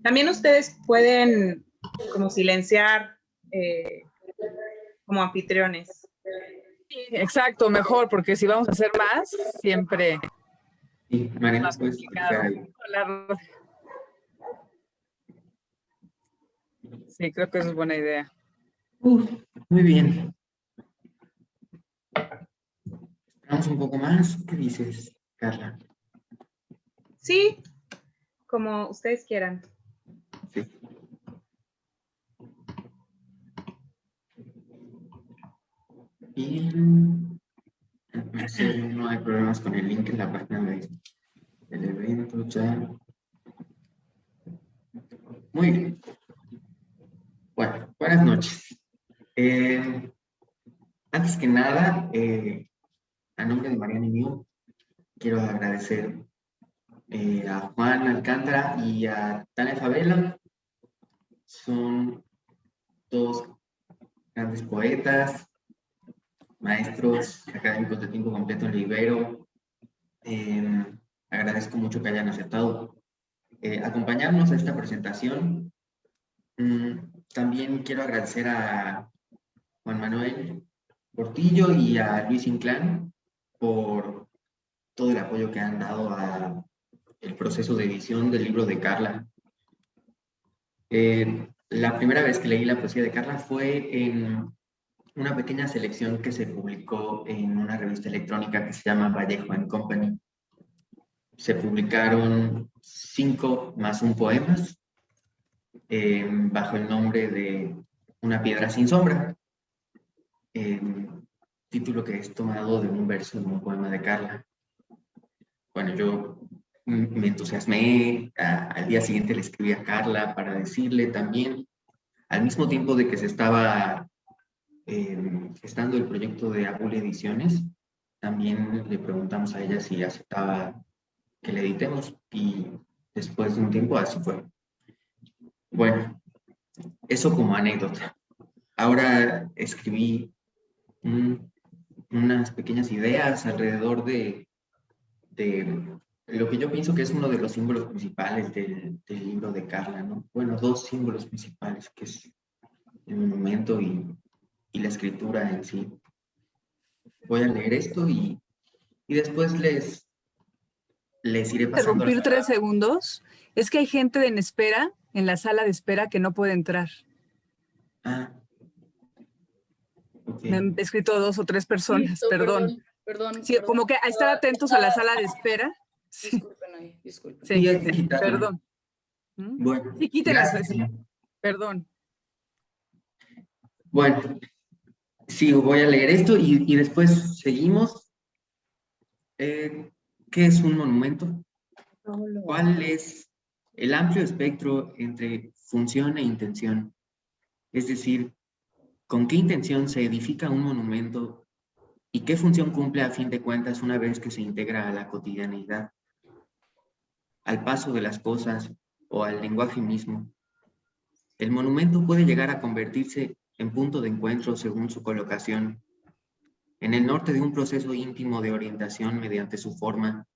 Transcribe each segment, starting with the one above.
También ustedes pueden como silenciar como anfitriones. Sí, exacto, mejor, porque si vamos a hacer más, siempre Sí, es Mariana, más puedes complicado. explicar ahí. Hola, sí, creo que eso es buena idea. Muy bien. Esperamos un poco más. ¿Qué dices, Carla? Sí, como ustedes quieran. Sí. Bien. No hay problemas con el link en la página del evento ya. Muy bien. Bueno, buenas noches. Antes que nada, a nombre de Mariana y mío, quiero agradecer a Juan Alcántara y a Tania Favela. Son dos grandes poetas, maestros académicos de tiempo completo en Libero. Agradezco mucho que hayan aceptado acompañarnos a esta presentación. También quiero agradecer a Juan Manuel Portillo y a Luis Inclán por todo el apoyo que han dado a el proceso de edición del libro de Carla. La primera vez que leí la poesía de Carla fue en una pequeña selección que se publicó en una revista electrónica que se llama Vallejo and Company. Se publicaron 5 más un poemas bajo el nombre de Una piedra sin sombra, título que es tomado de un verso de un poema de Carla. Bueno, yo me entusiasmé, al día siguiente le escribí a Carla para decirle también, al mismo tiempo de que se estaba gestando el proyecto de Abul Ediciones, también le preguntamos a ella si aceptaba que le editemos y después de un tiempo así fue. Bueno, eso como anécdota. Ahora escribí unas pequeñas ideas alrededor de lo que yo pienso que es uno de los símbolos principales del libro de Carla, ¿no? Bueno, 2 símbolos principales, que es el monumento y la escritura en sí. Voy a leer esto y después les iré pasando. Interrumpir 3 segundos. Es que hay gente en espera, en la sala de espera, que no puede entrar. Ah, ok. Me han escrito 2 o 3 personas, Listo, perdón. Perdón. Sí, como que a estar atentos a la sala de espera. Sí, Disculpen ahí, disculpen. sí, hay que quitarlo. perdón. Bueno, Sí, quítenlas. gracias. Perdón. Bueno, sí, voy a leer esto y después seguimos. ¿Qué es un monumento? ¿Cuál es el amplio espectro entre función e intención? Es decir, ¿con qué intención se edifica un monumento y qué función cumple a fin de cuentas una vez que se integra a la cotidianeidad, al paso de las cosas o al lenguaje mismo? El monumento puede llegar a convertirse en punto de encuentro según su colocación, en el norte de un proceso íntimo de orientación mediante su forma.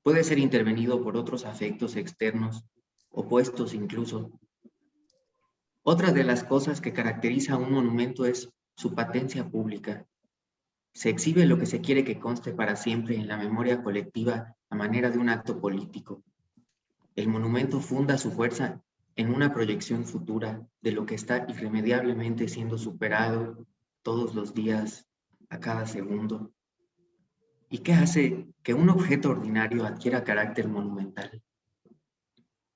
Puede ser intervenido por otros afectos externos, opuestos incluso. Otra de las cosas que caracteriza a un monumento es su patencia pública. Se exhibe lo que se quiere que conste para siempre en la memoria colectiva a manera de un acto político. El monumento funda su fuerza en una proyección futura de lo que está irremediablemente siendo superado todos los días, a cada segundo. ¿Y qué hace que un objeto ordinario adquiera carácter monumental?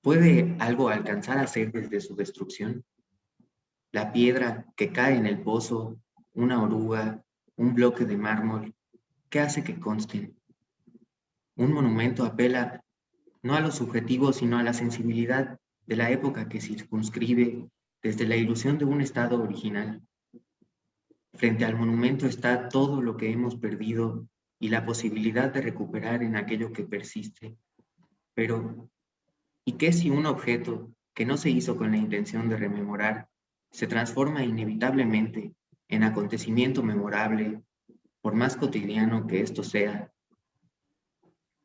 ¿Puede algo alcanzar a ser desde su destrucción? La piedra que cae en el pozo, una oruga, un bloque de mármol, ¿qué hace que consten? Un monumento apela no a lo subjetivo, sino a la sensibilidad de la época que circunscribe desde la ilusión de un estado original. Frente al monumento está todo lo que hemos perdido y la posibilidad de recuperar en aquello que persiste. Pero, ¿y qué si un objeto que no se hizo con la intención de rememorar se transforma inevitablemente en acontecimiento memorable, por más cotidiano que esto sea?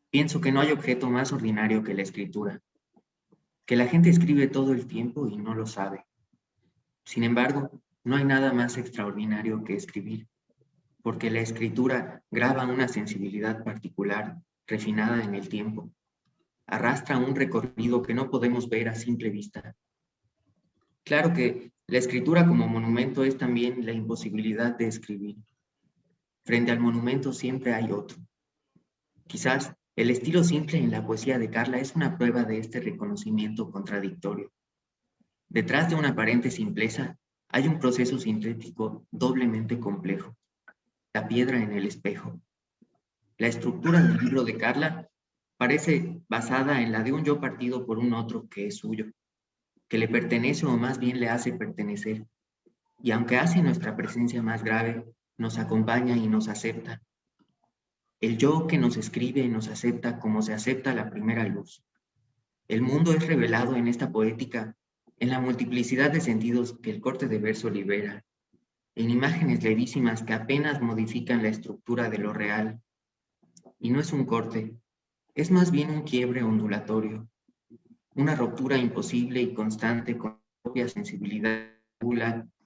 Pienso que no hay objeto más ordinario que la escritura, que la gente escribe todo el tiempo y no lo sabe. Sin embargo, no hay nada más extraordinario que escribir, porque la escritura graba una sensibilidad particular, refinada en el tiempo. Arrastra un recorrido que no podemos ver a simple vista. Claro que la escritura como monumento es también la imposibilidad de escribir. Frente al monumento siempre hay otro. Quizás el estilo simple en la poesía de Carla es una prueba de este reconocimiento contradictorio. Detrás de una aparente simpleza hay un proceso sintético doblemente complejo. La piedra en el espejo. La estructura del libro de Carla parece basada en la de un yo partido por un otro que es suyo, que le pertenece o más bien le hace pertenecer, y aunque hace nuestra presencia más grave, nos acompaña y nos acepta. El yo que nos escribe nos acepta como se acepta la primera luz. El mundo es revelado en esta poética, en la multiplicidad de sentidos que el corte de verso libera, en imágenes levísimas que apenas modifican la estructura de lo real. Y no es un corte, es más bien un quiebre ondulatorio, una ruptura imposible y constante con la propia sensibilidad,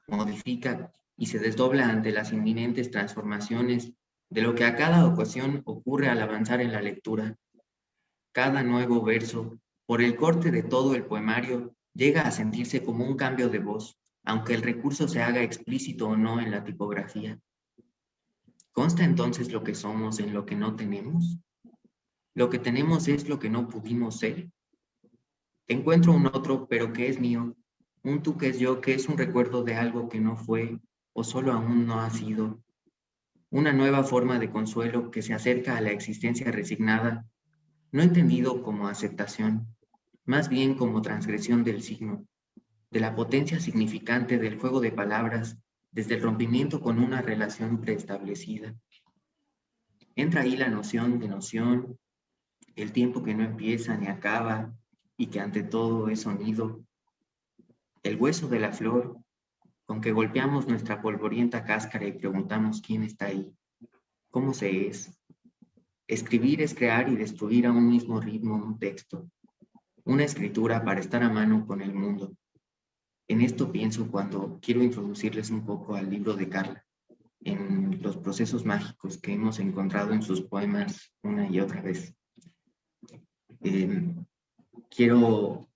modifica y se desdobla ante las inminentes transformaciones de lo que a cada ocasión ocurre al avanzar en la lectura. Cada nuevo verso, por el corte de todo el poemario, llega a sentirse como un cambio de voz, aunque el recurso se haga explícito o no en la tipografía. ¿Consta entonces lo que somos en lo que no tenemos? ¿Lo que tenemos es lo que no pudimos ser? Encuentro un otro, pero que es mío, un tú que es yo, que es un recuerdo de algo que no fue o solo aún no ha sido, una nueva forma de consuelo que se acerca a la existencia resignada, no entendido como aceptación, más bien como transgresión del signo, de la potencia significante del juego de palabras desde el rompimiento con una relación preestablecida. Entra ahí la noción de noción, el tiempo que no empieza ni acaba y que ante todo es sonido, el hueso de la flor con que golpeamos nuestra polvorienta cáscara y preguntamos quién está ahí, cómo se es. Escribir es crear y destruir a un mismo ritmo un texto, una escritura para estar a mano con el mundo. En esto pienso cuando quiero introducirles un poco al libro de Carla, en los procesos mágicos que hemos encontrado en sus poemas una y otra vez. Quiero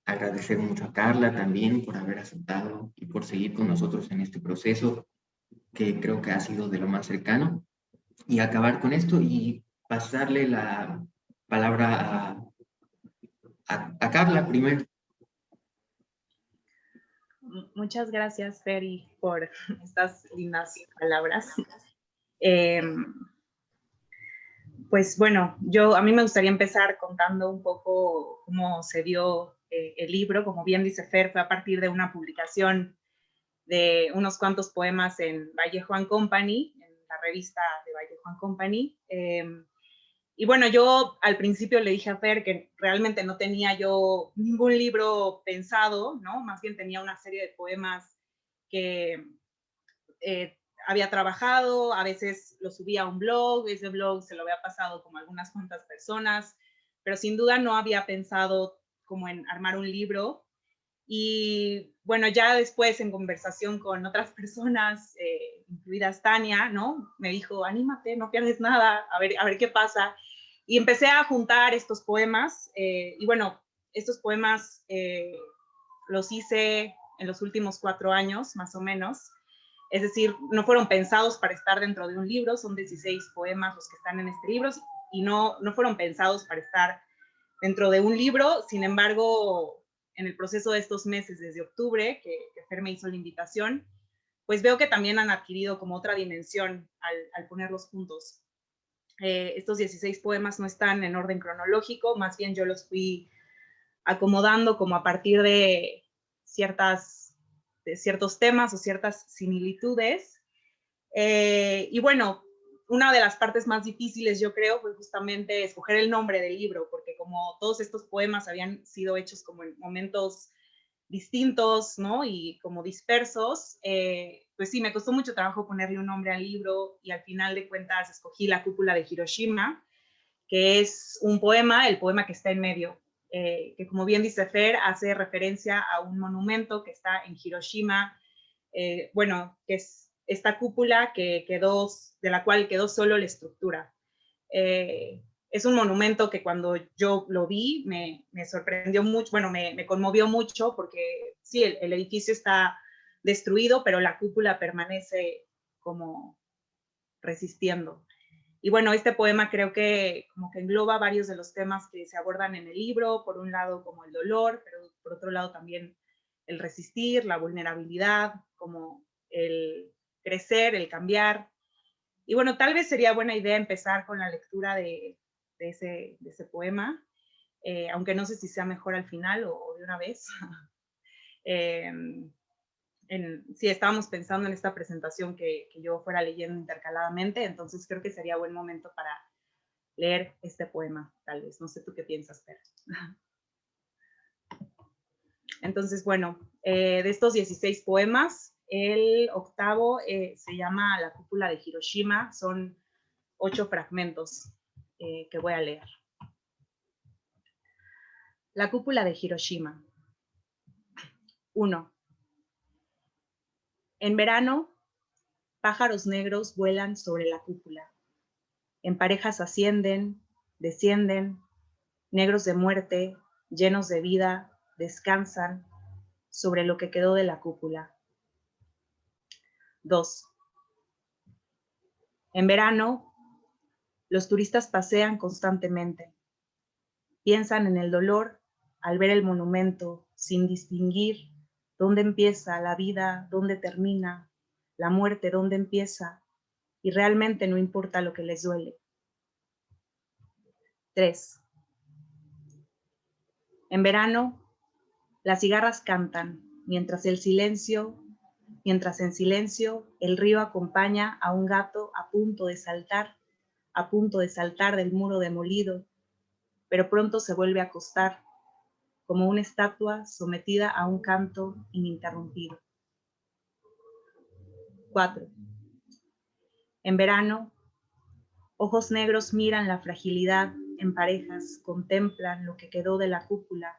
agradecer mucho a Carla también por haber aceptado y por seguir con nosotros en este proceso, que creo que ha sido de lo más cercano, y acabar con esto y pasarle la palabra a Carla primero. Muchas gracias, Feri, por estas lindas palabras. Pues bueno, a mí me gustaría empezar contando un poco cómo se dio el libro. Como bien dice Fer, fue a partir de una publicación de unos cuantos poemas en Vallejo & Company, en la revista de Vallejo & Company. Y bueno, yo al principio le dije a Fer que realmente no tenía yo ningún libro pensado, ¿no? Más bien tenía una serie de poemas que había trabajado, a veces lo subía a un blog, ese blog se lo había pasado como a algunas cuantas personas, pero sin duda no había pensado como en armar un libro. Y bueno, ya después en conversación con otras personas, incluidas Tania, ¿no? Me dijo, anímate, no pierdes nada, a ver qué pasa. Y empecé a juntar estos poemas, y bueno, estos poemas los hice en los últimos 4 años, más o menos. Es decir, no fueron pensados para estar dentro de un libro, son 16 poemas los que están en este libro, y no fueron pensados para estar dentro de un libro. Sin embargo, en el proceso de estos meses, desde octubre, que Fer me hizo la invitación, pues veo que también han adquirido como otra dimensión al ponerlos juntos. Estos 16 poemas no están en orden cronológico, más bien yo los fui acomodando como a partir de ciertos temas o ciertas similitudes. Y bueno, una de las partes más difíciles, yo creo, fue justamente escoger el nombre del libro, porque como todos estos poemas habían sido hechos como en momentos distintos, ¿no? Y como dispersos, pues sí, me costó mucho trabajo ponerle un nombre al libro, y al final de cuentas escogí La cúpula de Hiroshima, que es un poema, el poema que está en medio. que como bien dice Fer, hace referencia a un monumento que está en Hiroshima, bueno, que es esta cúpula que quedó, de la cual quedó solo la estructura. Es un monumento que cuando yo lo vi me sorprendió mucho, bueno, me conmovió mucho porque sí, el edificio está destruido, pero la cúpula permanece como resistiendo. Y bueno, este poema creo que como que engloba varios de los temas que se abordan en el libro, por un lado como el dolor, pero por otro lado también el resistir, la vulnerabilidad, como el crecer, el cambiar. Y bueno, tal vez sería buena idea empezar con la lectura de ese poema, aunque no sé si sea mejor al final o de una vez. Sí, estábamos pensando en esta presentación que yo fuera leyendo intercaladamente, entonces creo que sería buen momento para leer este poema, tal vez. No sé tú qué piensas, Fer. Entonces, bueno, de estos 16 poemas, el octavo se llama La cúpula de Hiroshima. Son 8 fragmentos que voy a leer. La cúpula de Hiroshima. 1. En verano, pájaros negros vuelan sobre la cúpula. En parejas ascienden, descienden, negros de muerte, llenos de vida, descansan sobre lo que quedó de la cúpula. 2. En verano, los turistas pasean constantemente. Piensan en el dolor al ver el monumento sin distinguir dónde empieza la vida, dónde termina, la muerte, dónde empieza, y realmente no importa lo que les duele. 3. En verano, las cigarras cantan, mientras en silencio el río acompaña a un gato a punto de saltar del muro demolido, pero pronto se vuelve a acostar, como una estatua sometida a un canto ininterrumpido. 4. En verano, ojos negros miran la fragilidad en parejas, contemplan lo que quedó de la cúpula,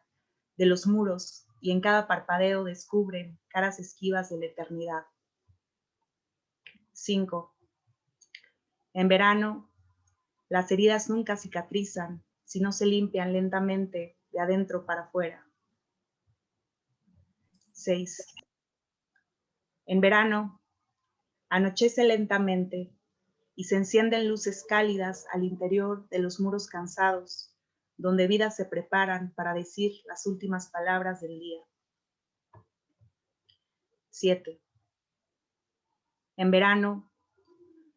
de los muros, y en cada parpadeo descubren caras esquivas de la eternidad. 5. En verano, las heridas nunca cicatrizan si no se limpian lentamente de adentro para afuera. 6. En verano, anochece lentamente y se encienden luces cálidas al interior de los muros cansados, donde vidas se preparan para decir las últimas palabras del día. 7. En verano,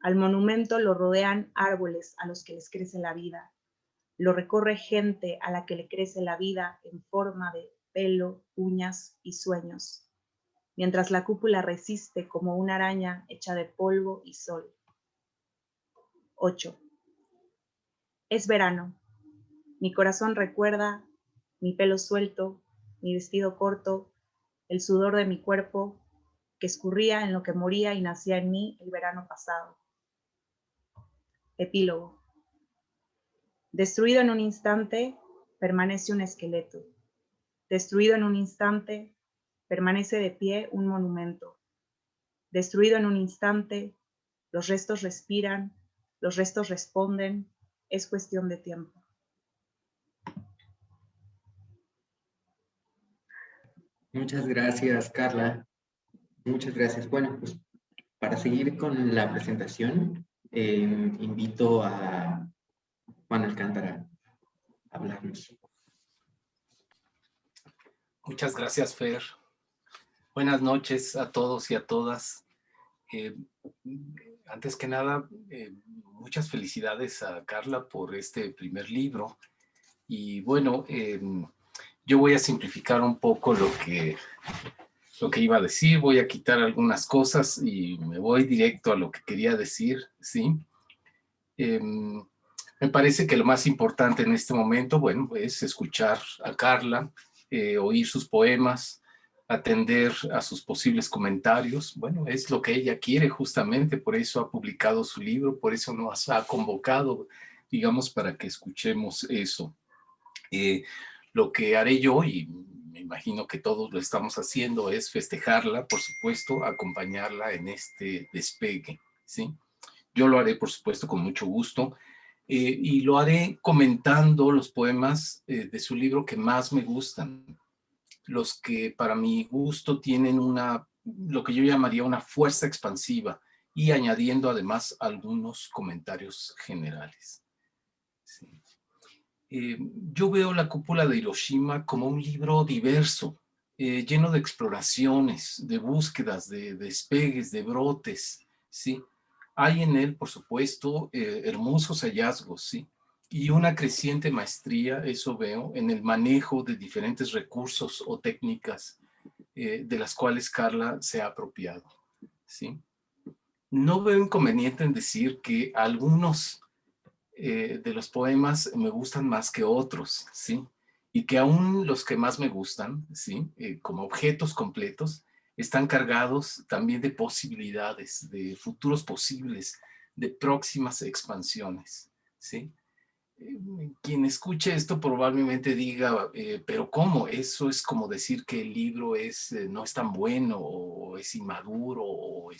al monumento lo rodean árboles a los que les crece la vida. Lo recorre gente a la que le crece la vida en forma de pelo, uñas y sueños, mientras la cúpula resiste como una araña hecha de polvo y sol. 8. Es verano. Mi corazón recuerda mi pelo suelto, mi vestido corto, el sudor de mi cuerpo que escurría en lo que moría y nacía en mí el verano pasado. Epílogo. Destruido en un instante, permanece un esqueleto. Destruido en un instante, permanece de pie un monumento. Destruido en un instante, los restos respiran, los restos responden, es cuestión de tiempo. Muchas gracias, Carla. Muchas gracias. Bueno, pues para seguir con la presentación, invito a Juan Alcántara a hablarnos. Muchas gracias, Fer. Buenas noches a todos y a todas. Antes que nada, muchas felicidades a Carla por este primer libro. Y bueno, yo voy a simplificar un poco lo que iba a decir. Voy a quitar algunas cosas y me voy directo a lo que quería decir, ¿sí? Me parece que lo más importante en este momento, bueno, es escuchar a Carla, oír sus poemas, atender a sus posibles comentarios. Bueno, es lo que ella quiere justamente, por eso ha publicado su libro, por eso nos ha convocado, digamos, para que escuchemos eso. Lo que haré yo, y me imagino que todos lo estamos haciendo, es festejarla, por supuesto, acompañarla en este despegue, ¿sí? Yo lo haré, por supuesto, con mucho gusto, y lo haré comentando los poemas de su libro que más me gustan, los que para mi gusto tienen lo que yo llamaría una fuerza expansiva, y añadiendo además algunos comentarios generales. Sí. Yo veo La cúpula de Hiroshima como un libro diverso, lleno de exploraciones, de búsquedas, de despegues, de brotes, ¿sí? Hay en él, por supuesto, hermosos hallazgos, ¿sí? Y una creciente maestría, eso veo, en el manejo de diferentes recursos o técnicas de las cuales Carla se ha apropiado, ¿sí? No veo inconveniente en decir que algunos de los poemas me gustan más que otros, ¿sí? Y que aún los que más me gustan, ¿sí? Como objetos completos, están cargados también de posibilidades, de futuros posibles, de próximas expansiones, ¿sí? Quien escuche esto probablemente diga, pero ¿cómo? Eso es como decir que el libro no es tan bueno, o es inmaduro, o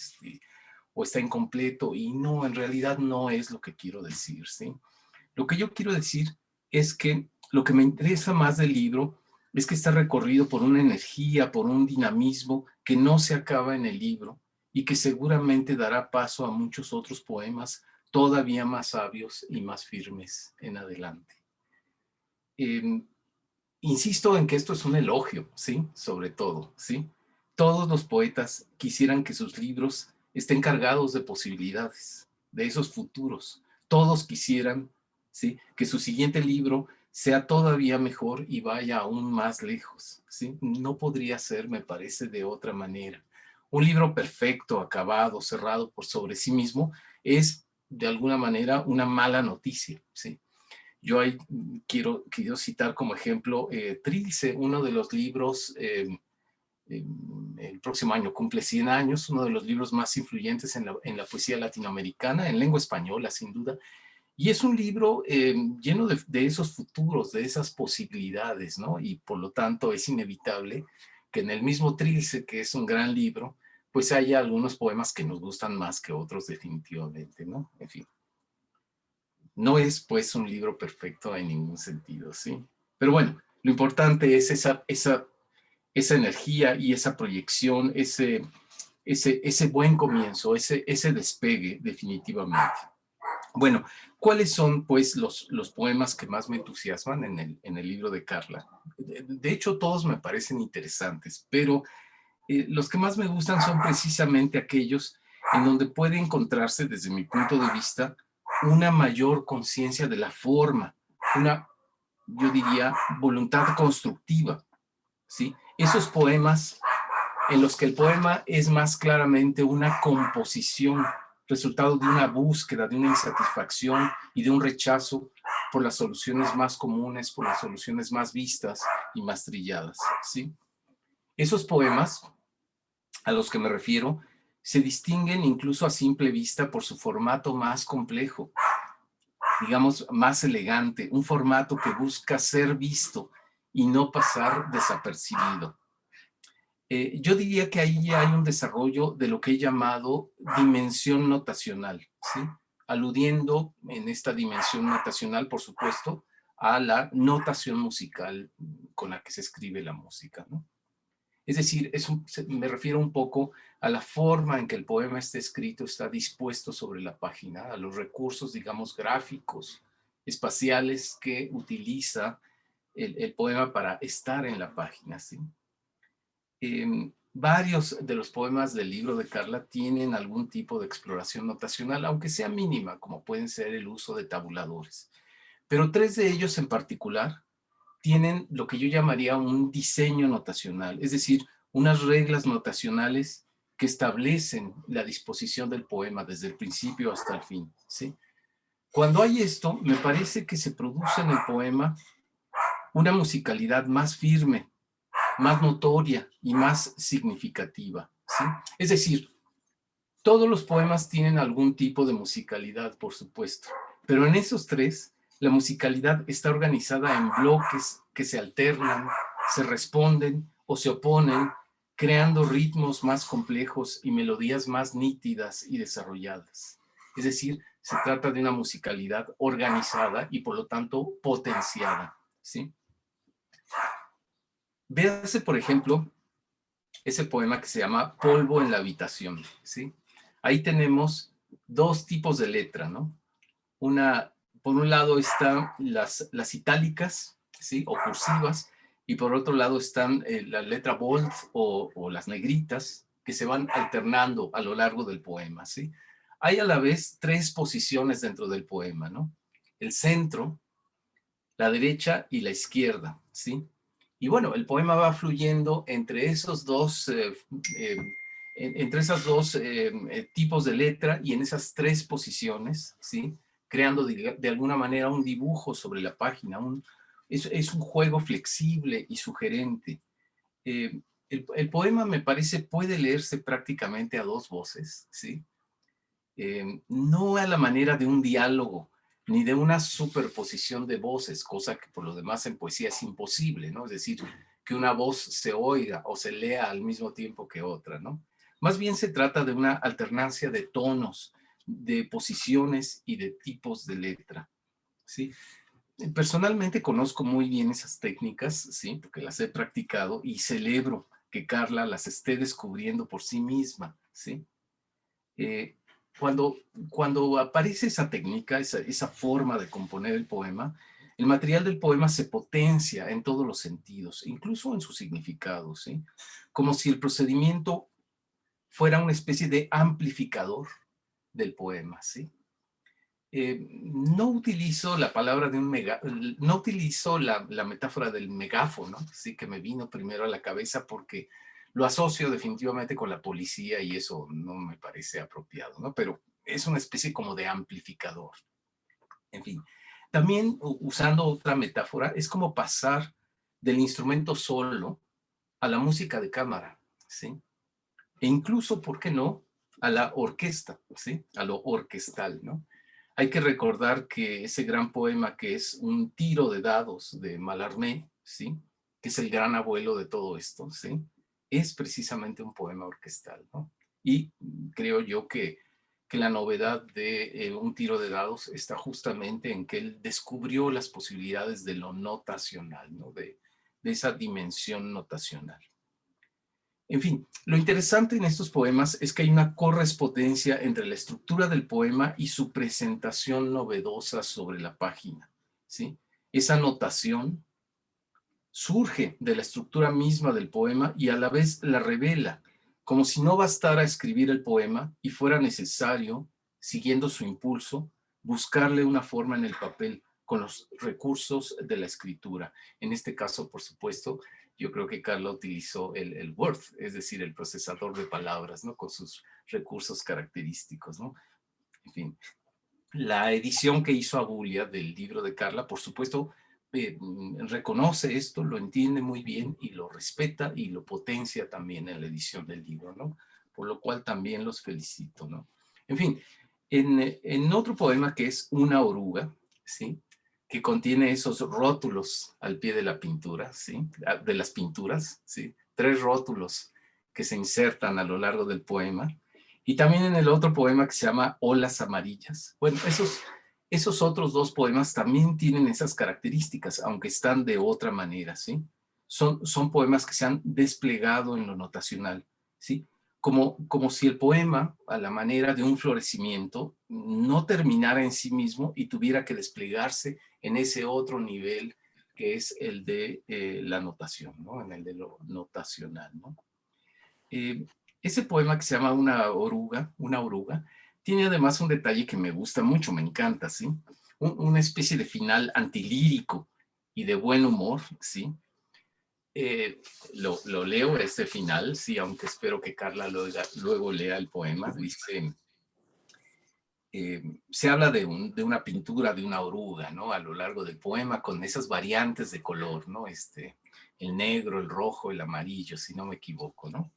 está incompleto, y no, en realidad no es lo que quiero decir, ¿sí? Lo que yo quiero decir es que lo que me interesa más del libro es que está recorrido por una energía, por un dinamismo que no se acaba en el libro y que seguramente dará paso a muchos otros poemas todavía más sabios y más firmes en adelante. Insisto en que esto es un elogio, ¿sí? Sobre todo, ¿sí? Todos los poetas quisieran que sus libros estén cargados de posibilidades, de esos futuros. Todos quisieran, ¿sí? Que su siguiente libro sea todavía mejor y vaya aún más lejos, ¿sí? No podría ser, me parece, de otra manera. Un libro perfecto, acabado, cerrado por sobre sí mismo, es de alguna manera una mala noticia, ¿sí? Yo ahí quiero citar como ejemplo Trilce, uno de los libros, el próximo año cumple 100 años, uno de los libros más influyentes en la poesía latinoamericana, en lengua española, sin duda. Y es un libro lleno de esos futuros, de esas posibilidades, ¿no? Y por lo tanto es inevitable que en el mismo Trilce, que es un gran libro, pues haya algunos poemas que nos gustan más que otros definitivamente, ¿no? En fin. No es pues un libro perfecto en ningún sentido, ¿sí? Pero bueno, lo importante es esa energía y esa proyección, ese buen comienzo, ese despegue definitivamente. Bueno, ¿cuáles son pues los poemas que más me entusiasman en el libro de Carla? De hecho, todos me parecen interesantes, pero los que más me gustan son precisamente aquellos en donde puede encontrarse, desde mi punto de vista, una mayor conciencia de la forma, yo diría, voluntad constructiva, ¿sí? Esos poemas en los que el poema es más claramente una composición, resultado de una búsqueda, de una insatisfacción y de un rechazo por las soluciones más comunes, por las soluciones más vistas y más trilladas, ¿sí? Esos poemas a los que me refiero se distinguen incluso a simple vista por su formato más complejo, digamos, más elegante, un formato que busca ser visto y no pasar desapercibido. Yo diría que ahí hay un desarrollo de lo que he llamado dimensión notacional, ¿sí? Aludiendo en esta dimensión notacional, por supuesto, a la notación musical con la que se escribe la música, ¿no? Es decir, me refiero un poco a la forma en que el poema está escrito, está dispuesto sobre la página, a los recursos, digamos, gráficos, espaciales que utiliza el poema para estar en la página, ¿sí? Varios de los poemas del libro de Carla tienen algún tipo de exploración notacional, aunque sea mínima, como pueden ser el uso de tabuladores. Pero 3 de ellos en particular tienen lo que yo llamaría un diseño notacional, es decir, unas reglas notacionales que establecen la disposición del poema desde el principio hasta el fin, ¿sí? Cuando hay esto, me parece que se produce en el poema una musicalidad más firme, más notoria y más significativa, ¿sí? Es decir, todos los poemas tienen algún tipo de musicalidad, por supuesto, pero en esos 3, la musicalidad está organizada en bloques que se alternan, se responden o se oponen, creando ritmos más complejos y melodías más nítidas y desarrolladas. Es decir, se trata de una musicalidad organizada y por lo tanto potenciada, ¿sí? Véase, por ejemplo, ese poema que se llama Polvo en la habitación, ¿sí? Ahí tenemos dos tipos de letra, ¿no? Por un lado están las itálicas, ¿sí? O cursivas, y por otro lado están la letra bold o las negritas, que se van alternando a lo largo del poema, ¿sí? Hay a la vez tres posiciones dentro del poema, ¿no? El centro, la derecha y la izquierda, ¿sí? Y bueno, el poema va fluyendo entre esos dos, entre esas dos tipos de letra y en esas tres posiciones, ¿sí? Creando de alguna manera un dibujo sobre la página. Es un juego flexible y sugerente. El poema, me parece, puede leerse prácticamente a dos voces, ¿sí? No a la manera de un diálogo, ni de una superposición de voces, cosa que por lo demás en poesía es imposible, ¿no? Es decir, que una voz se oiga o se lea al mismo tiempo que otra, ¿no? Más bien se trata de una alternancia de tonos, de posiciones y de tipos de letra, ¿sí? Personalmente conozco muy bien esas técnicas, ¿sí? Porque las he practicado y celebro que Carla las esté descubriendo por sí misma, ¿sí? Eh, cuando aparece esa técnica, esa forma de componer el poema, el material del poema se potencia en todos los sentidos, incluso en su significado, ¿sí? Como si el procedimiento fuera una especie de amplificador del poema, ¿sí? No utilizo la palabra de no utilizo la metáfora del megáfono, sí, que me vino primero a la cabeza porque lo asocio definitivamente con la policía y eso no me parece apropiado, ¿no? Pero es una especie como de amplificador. En fin, también usando otra metáfora, es como pasar del instrumento solo a la música de cámara, ¿sí? E incluso, ¿por qué no?, a la orquesta, ¿sí? A lo orquestal, ¿no? Hay que recordar que ese gran poema que es Un tiro de dados de Mallarmé, ¿sí? Que es el gran abuelo de todo esto, ¿sí? Es precisamente un poema orquestal, ¿no? Y creo yo que la novedad de Un tiro de dados está justamente en que él descubrió las posibilidades de lo notacional, ¿no? De esa dimensión notacional. En fin, lo interesante en estos poemas es que hay una correspondencia entre la estructura del poema y su presentación novedosa sobre la página, ¿sí? Esa notación surge de la estructura misma del poema y a la vez la revela, como si no bastara escribir el poema y fuera necesario, siguiendo su impulso, buscarle una forma en el papel con los recursos de la escritura. En este caso, por supuesto, yo creo que Carla utilizó el Word, es decir, el procesador de palabras, ¿no? Con sus recursos característicos, ¿no? En fin, la edición que hizo Abulia del libro de Carla, por supuesto, reconoce esto, lo entiende muy bien y lo respeta y lo potencia también en la edición del libro, ¿no? Por lo cual también los felicito, ¿no? En fin, en otro poema que es Una oruga, ¿sí? Que contiene esos rótulos al pie de la pintura, ¿sí? De las pinturas, ¿sí? 3 rótulos que se insertan a lo largo del poema. Y también en el otro poema que se llama Olas Amarillas. Bueno, esos otros 2 poemas también tienen esas características, aunque están de otra manera, ¿sí? Son poemas que se han desplegado en lo notacional, ¿sí? Como si el poema, a la manera de un florecimiento, no terminara en sí mismo y tuviera que desplegarse en ese otro nivel que es el de la notación, ¿no? En el de lo notacional, ¿no? Ese poema que se llama Una oruga, tiene además un detalle que me gusta mucho, me encanta, ¿sí? Una especie de final antilírico y de buen humor, ¿sí? Lo leo este final, sí, aunque espero que Carla luego lea el poema. Dice, se habla de una pintura de una oruga, ¿no? A lo largo del poema con esas variantes de color, ¿no? El negro, el rojo, el amarillo, si no me equivoco, ¿no?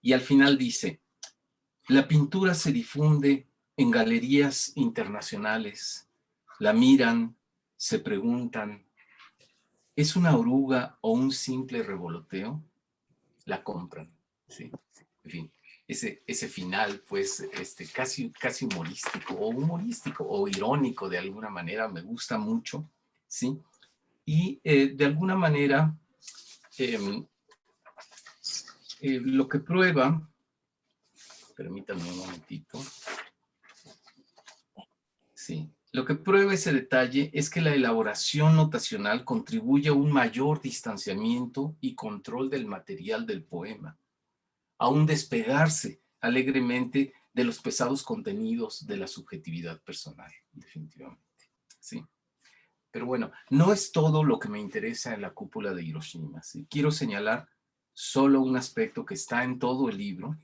Y al final dice, la pintura se difunde en galerías internacionales, la miran, se preguntan, ¿Es una oruga o un simple revoloteo? La compran, ¿sí? En fin, ese final, pues, casi humorístico o irónico de alguna manera, me gusta mucho, ¿sí? Y de alguna manera, lo que prueba, permítanme un momentito, sí, lo que prueba ese detalle es que la elaboración notacional contribuye a un mayor distanciamiento y control del material del poema, a un despegarse alegremente de los pesados contenidos de la subjetividad personal, definitivamente, sí. Pero bueno, no es todo lo que me interesa en la cúpula de Hiroshima, ¿sí? Quiero señalar solo un aspecto que está en todo el libro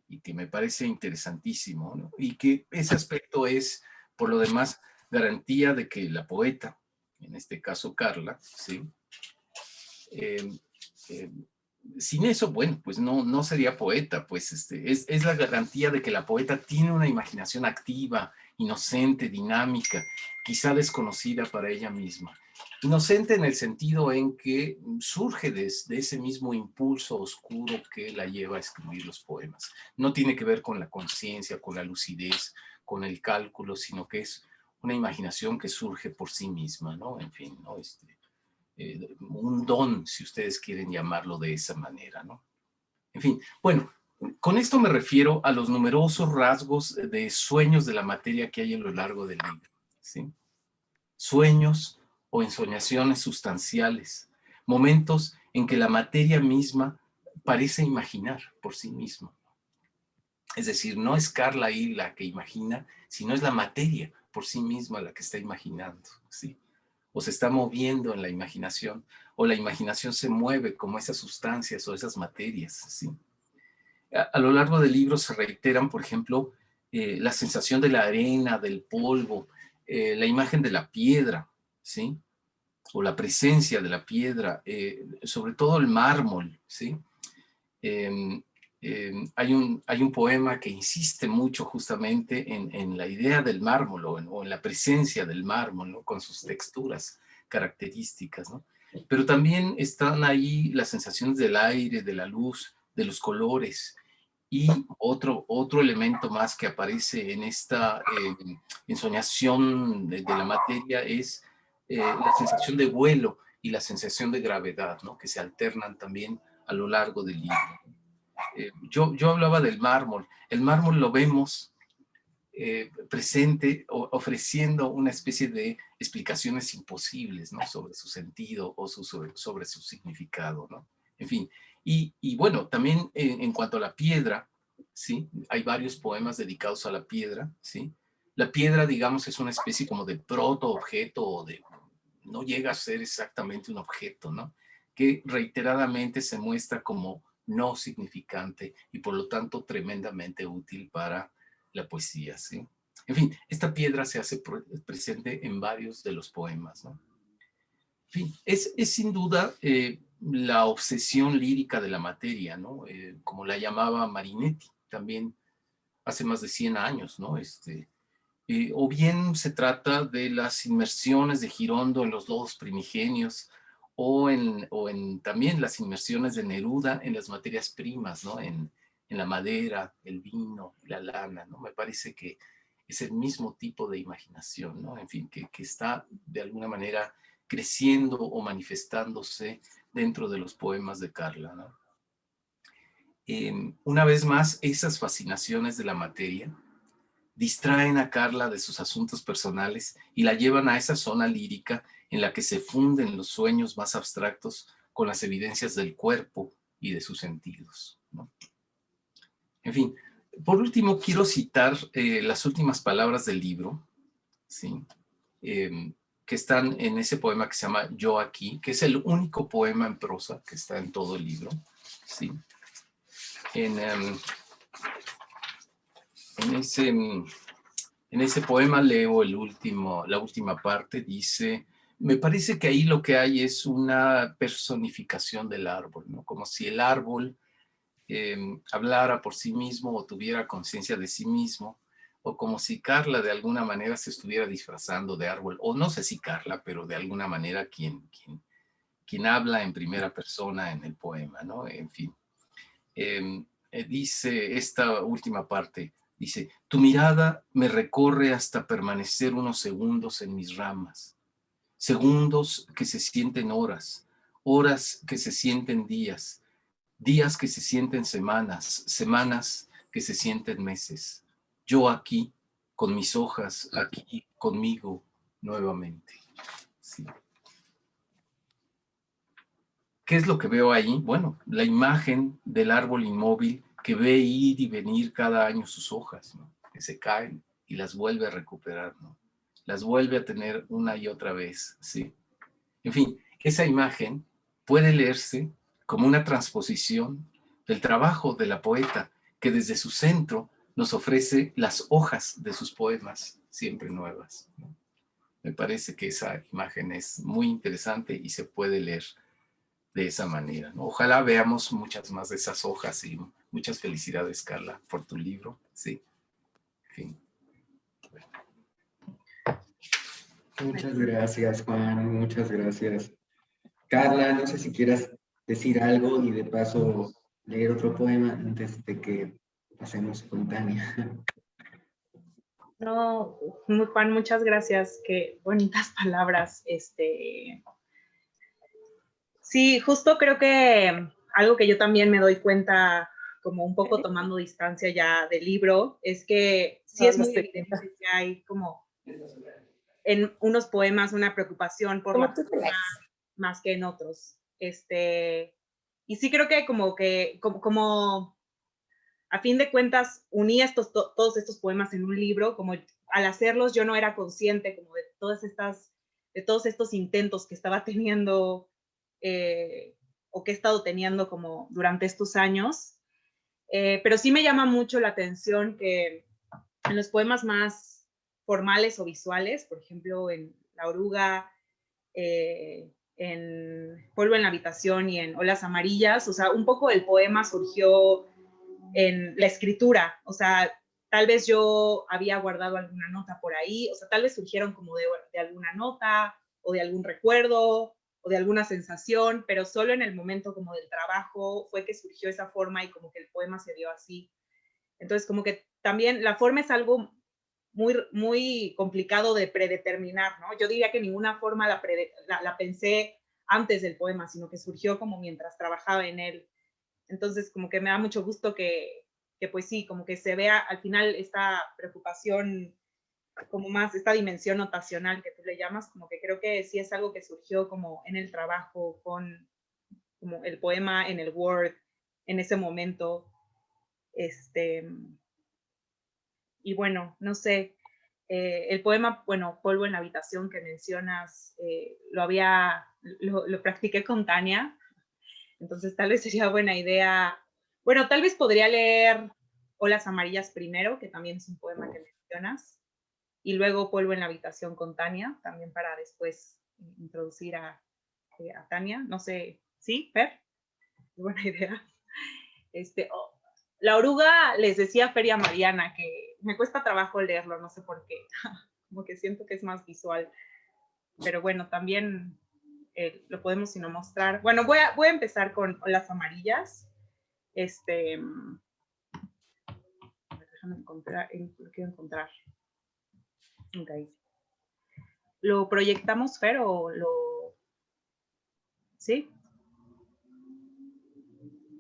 y que me parece interesantísimo, ¿no? Y que ese aspecto es, por lo demás, garantía de que la poeta, en este caso Carla, ¿sí? Eh, eh, Sin eso, bueno, pues no sería poeta, pues es la garantía de que la poeta tiene una imaginación activa, inocente, dinámica, quizá desconocida para ella misma. Inocente en el sentido en que surge de ese mismo impulso oscuro que la lleva a escribir los poemas. No tiene que ver con la conciencia, con la lucidez, con el cálculo, sino que es una imaginación que surge por sí misma, ¿no? En fin, ¿no? Un don, si ustedes quieren llamarlo de esa manera, ¿no? En fin, bueno, con esto me refiero a los numerosos rasgos de sueños de la materia que hay a lo largo del libro, ¿sí? Sueños o ensoñaciones sustanciales, momentos en que la materia misma parece imaginar por sí misma. Es decir, no es Carla ahí la que imagina, sino es la materia por sí misma la que está imaginando, ¿sí? O se está moviendo en la imaginación, o la imaginación se mueve como esas sustancias o esas materias, ¿sí? A lo largo del libro se reiteran, por ejemplo, la sensación de la arena, del polvo, la imagen de la piedra, ¿sí? O la presencia de la piedra, sobre todo el mármol, ¿sí? Eh, hay un poema que insiste mucho justamente en la idea del mármol o en la presencia del mármol, ¿no? Con sus texturas características, ¿no? Pero también están ahí las sensaciones del aire, de la luz, de los colores. Y otro elemento más que aparece en esta ensoñación de la materia es la sensación de vuelo y la sensación de gravedad, ¿no? Que se alternan también a lo largo del libro. Yo hablaba del mármol. El mármol lo vemos presente ofreciendo una especie de explicaciones imposibles, ¿no? Sobre su sentido o sobre su significado, ¿no? En fin, y bueno, también en cuanto a la piedra, ¿sí? Hay varios poemas dedicados a la piedra, ¿sí? La piedra, digamos, es una especie como de proto-objeto o de, no llega a ser exactamente un objeto, ¿no? Que reiteradamente se muestra como no significante y por lo tanto tremendamente útil para la poesía, ¿sí? En fin, esta piedra se hace presente en varios de los poemas, ¿no? En fin, es sin duda la obsesión lírica de la materia, ¿no? Como la llamaba Marinetti también hace más de 100 años, ¿no? O bien se trata de las inmersiones de Girondo en los lodos primigenios, o en también las inmersiones de Neruda en las materias primas, ¿no? En la madera, el vino, la lana, ¿no? Me parece que es el mismo tipo de imaginación, ¿no? En fin, que está de alguna manera creciendo o manifestándose dentro de los poemas de Carla, ¿no? Una vez más, esas fascinaciones de la materia distraen a Carla de sus asuntos personales y la llevan a esa zona lírica en la que se funden los sueños más abstractos con las evidencias del cuerpo y de sus sentidos, ¿no? En fin, por último quiero citar las últimas palabras del libro, ¿sí? Que están en ese poema que se llama Yo aquí, que es el único poema en prosa que está en todo el libro, ¿sí? En ese poema leo la última parte, dice, me parece que ahí lo que hay es una personificación del árbol, ¿no? Como si el árbol hablara por sí mismo o tuviera conciencia de sí mismo, o como si Carla de alguna manera se estuviera disfrazando de árbol, o no sé si Carla, pero de alguna manera quien quien habla en primera persona en el poema, ¿no? En fin. Dice esta última parte, dice, tu mirada me recorre hasta permanecer unos segundos en mis ramas, segundos que se sienten horas, horas que se sienten días, días que se sienten semanas, semanas que se sienten meses. Yo aquí, con mis hojas, aquí conmigo nuevamente. Sí. ¿Qué es lo que veo ahí? Bueno, la imagen del árbol inmóvil que ve ir y venir cada año sus hojas, ¿no? Que se caen y las vuelve a recuperar, ¿no? Las vuelve a tener una y otra vez, ¿sí? En fin, esa imagen puede leerse como una transposición del trabajo de la poeta, que desde su centro nos ofrece las hojas de sus poemas, siempre nuevas, ¿no? Me parece que esa imagen es muy interesante y se puede leer de esa manera, ¿no? Ojalá veamos muchas más de esas hojas y muchas felicidades, Carla, por tu libro. Sí. En fin. Bueno. Muchas gracias, Juan. Muchas gracias. Carla, no sé si quieras decir algo y de paso leer otro poema antes de que pasemos con Tania. No, Juan, muchas gracias, qué bonitas palabras. Sí, justo creo que algo que yo también me doy cuenta, como un poco tomando distancia ya del libro, es que sí es muy evidente que hay como en unos poemas una preocupación por la forma más que en otros. Y sí creo que como a fin de cuentas uní todos estos poemas en un libro, como al hacerlos yo no era consciente como de todos estos intentos que estaba teniendo o que he estado teniendo como durante estos años. Pero sí me llama mucho la atención que en los poemas más formales o visuales, por ejemplo, en La Oruga, en Polvo en la Habitación y en Olas Amarillas, o sea, un poco el poema surgió en la escritura, o sea, tal vez yo había guardado alguna nota por ahí, o sea, tal vez surgieron como de alguna nota o de algún recuerdo o de alguna sensación, pero solo en el momento como del trabajo fue que surgió esa forma y como que el poema se dio así. Entonces, como que también la forma es algo muy, muy complicado de predeterminar, ¿no? Yo diría que ninguna forma la pensé antes del poema, sino que surgió como mientras trabajaba en él. Entonces, como que me da mucho gusto que pues sí, como que se vea al final esta preocupación, como más esta dimensión notacional que tú le llamas, como que creo que sí es algo que surgió como en el trabajo con como el poema en el Word, en ese momento. Y bueno, no sé, el poema, bueno, Polvo en la Habitación que mencionas, lo practiqué con Tania, entonces tal vez sería buena idea, bueno, tal vez podría leer Olas Amarillas primero, que también es un poema que mencionas, y luego Polvo en la Habitación con Tania, también para después introducir a Tania, no sé, ¿sí, Fer? Buena idea. La Oruga, les decía Feria Mariana, que me cuesta trabajo leerlo, no sé por qué, como que siento que es más visual, pero bueno, también lo podemos sino mostrar. Bueno, voy a empezar con Olas Amarillas. Déjame encontrar, lo quiero encontrar. Ok. ¿Lo proyectamos, Fer, o lo...? ¿Sí?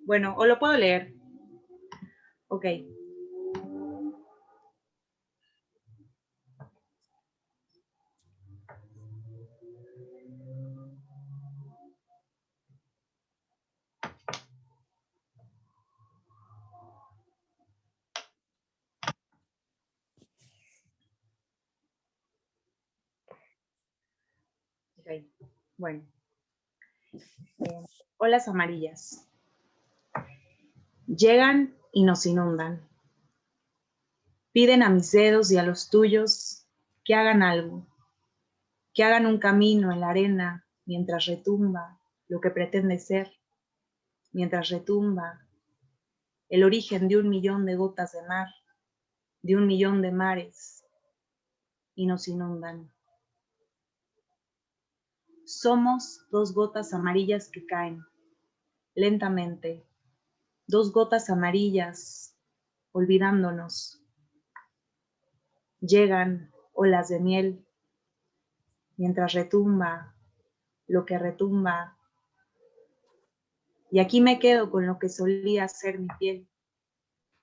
Bueno, o lo puedo leer. Ok. Okay. Bueno. Olas amarillas. Llegan y nos inundan. Piden a mis dedos y a los tuyos que hagan algo, que hagan un camino en la arena mientras retumba lo que pretende ser, mientras retumba el origen de 1.000.000 de gotas de mar, de 1.000.000 de mares, y nos inundan. Somos dos gotas amarillas que caen lentamente, dos gotas amarillas olvidándonos. Llegan olas de miel mientras retumba lo que retumba. Y aquí me quedo con lo que solía ser mi piel.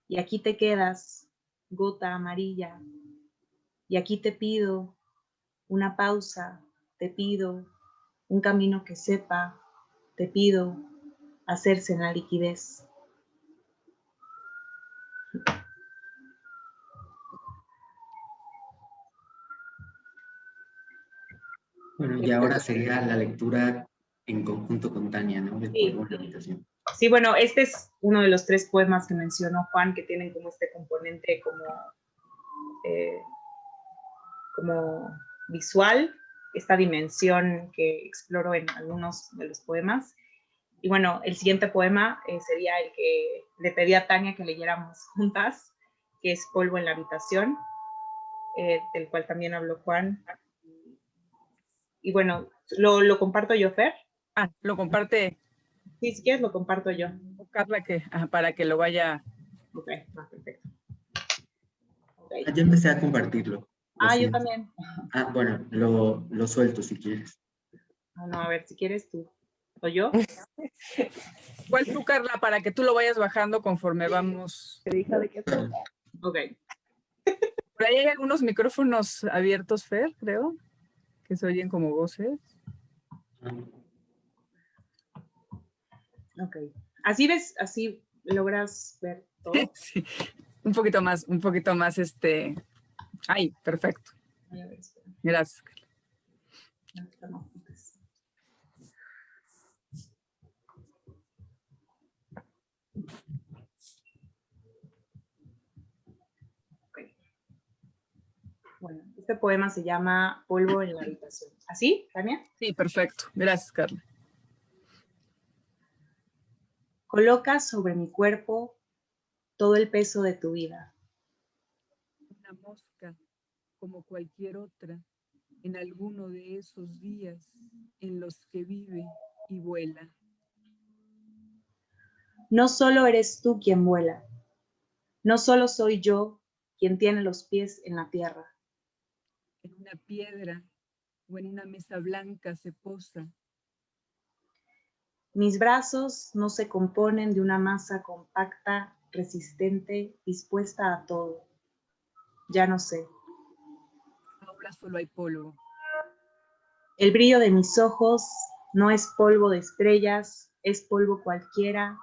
Y aquí te quedas, gota amarilla. Y aquí te pido una pausa, te pido un camino que sepa, te pido hacerse en la liquidez. Bueno, y ahora sería la lectura en conjunto con Tania, ¿no? De Sí. Polvo en la habitación. Sí, bueno, este es uno de los 3 poemas que mencionó Juan, que tienen como este componente como visual, esta dimensión que exploro en algunos de los poemas. Y bueno, el siguiente poema sería el que le pedí a Tania que leyéramos juntas, que es Polvo en la habitación, del cual también habló Juan. Y bueno, ¿lo comparto yo, Fer? Lo comparte Sí, si quieres lo comparto yo. Carla para que lo vaya. Ok, perfecto. Okay. Ya empecé a compartirlo. Yo también. Bueno, lo suelto si quieres. No, a ver, si quieres tú. ¿O yo? ¿Cuál tú, Carla, para que tú lo vayas bajando conforme vamos? Ok. Por ahí hay algunos micrófonos abiertos, Fer, creo, que se oyen como voces. Ok. Así ves, así logras ver todo. Sí, un poquito más, Ay, perfecto. Gracias, Carla. Okay. Bueno, este poema se llama Polvo en la habitación. ¿Así, Tania? Sí, perfecto. Gracias, Carla. Coloca sobre mi cuerpo todo el peso de tu vida. Una mosca, como cualquier otra, en alguno de esos días en los que vive y vuela. No solo eres tú quien vuela, no solo soy yo quien tiene los pies en la tierra. En una piedra o en una mesa blanca se posa. Mis brazos no se componen de una masa compacta, resistente, dispuesta a todo. Ya no sé. Ahora solo hay polvo. El brillo de mis ojos no es polvo de estrellas, es polvo cualquiera.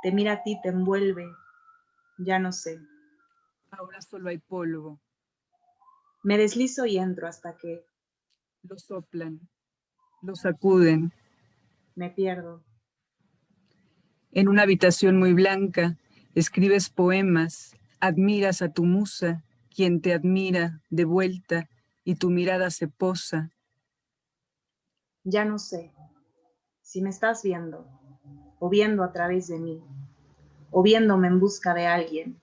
Te mira a ti, te envuelve. Ya no sé. Ahora solo hay polvo. Me deslizo y entro hasta que Lo soplan, lo sacuden. me pierdo. En una habitación muy blanca, escribes poemas, admiras a tu musa, quien te admira de vuelta, y tu mirada se posa. Ya no sé si me estás viendo, o viendo a través de mí, o viéndome en busca de alguien.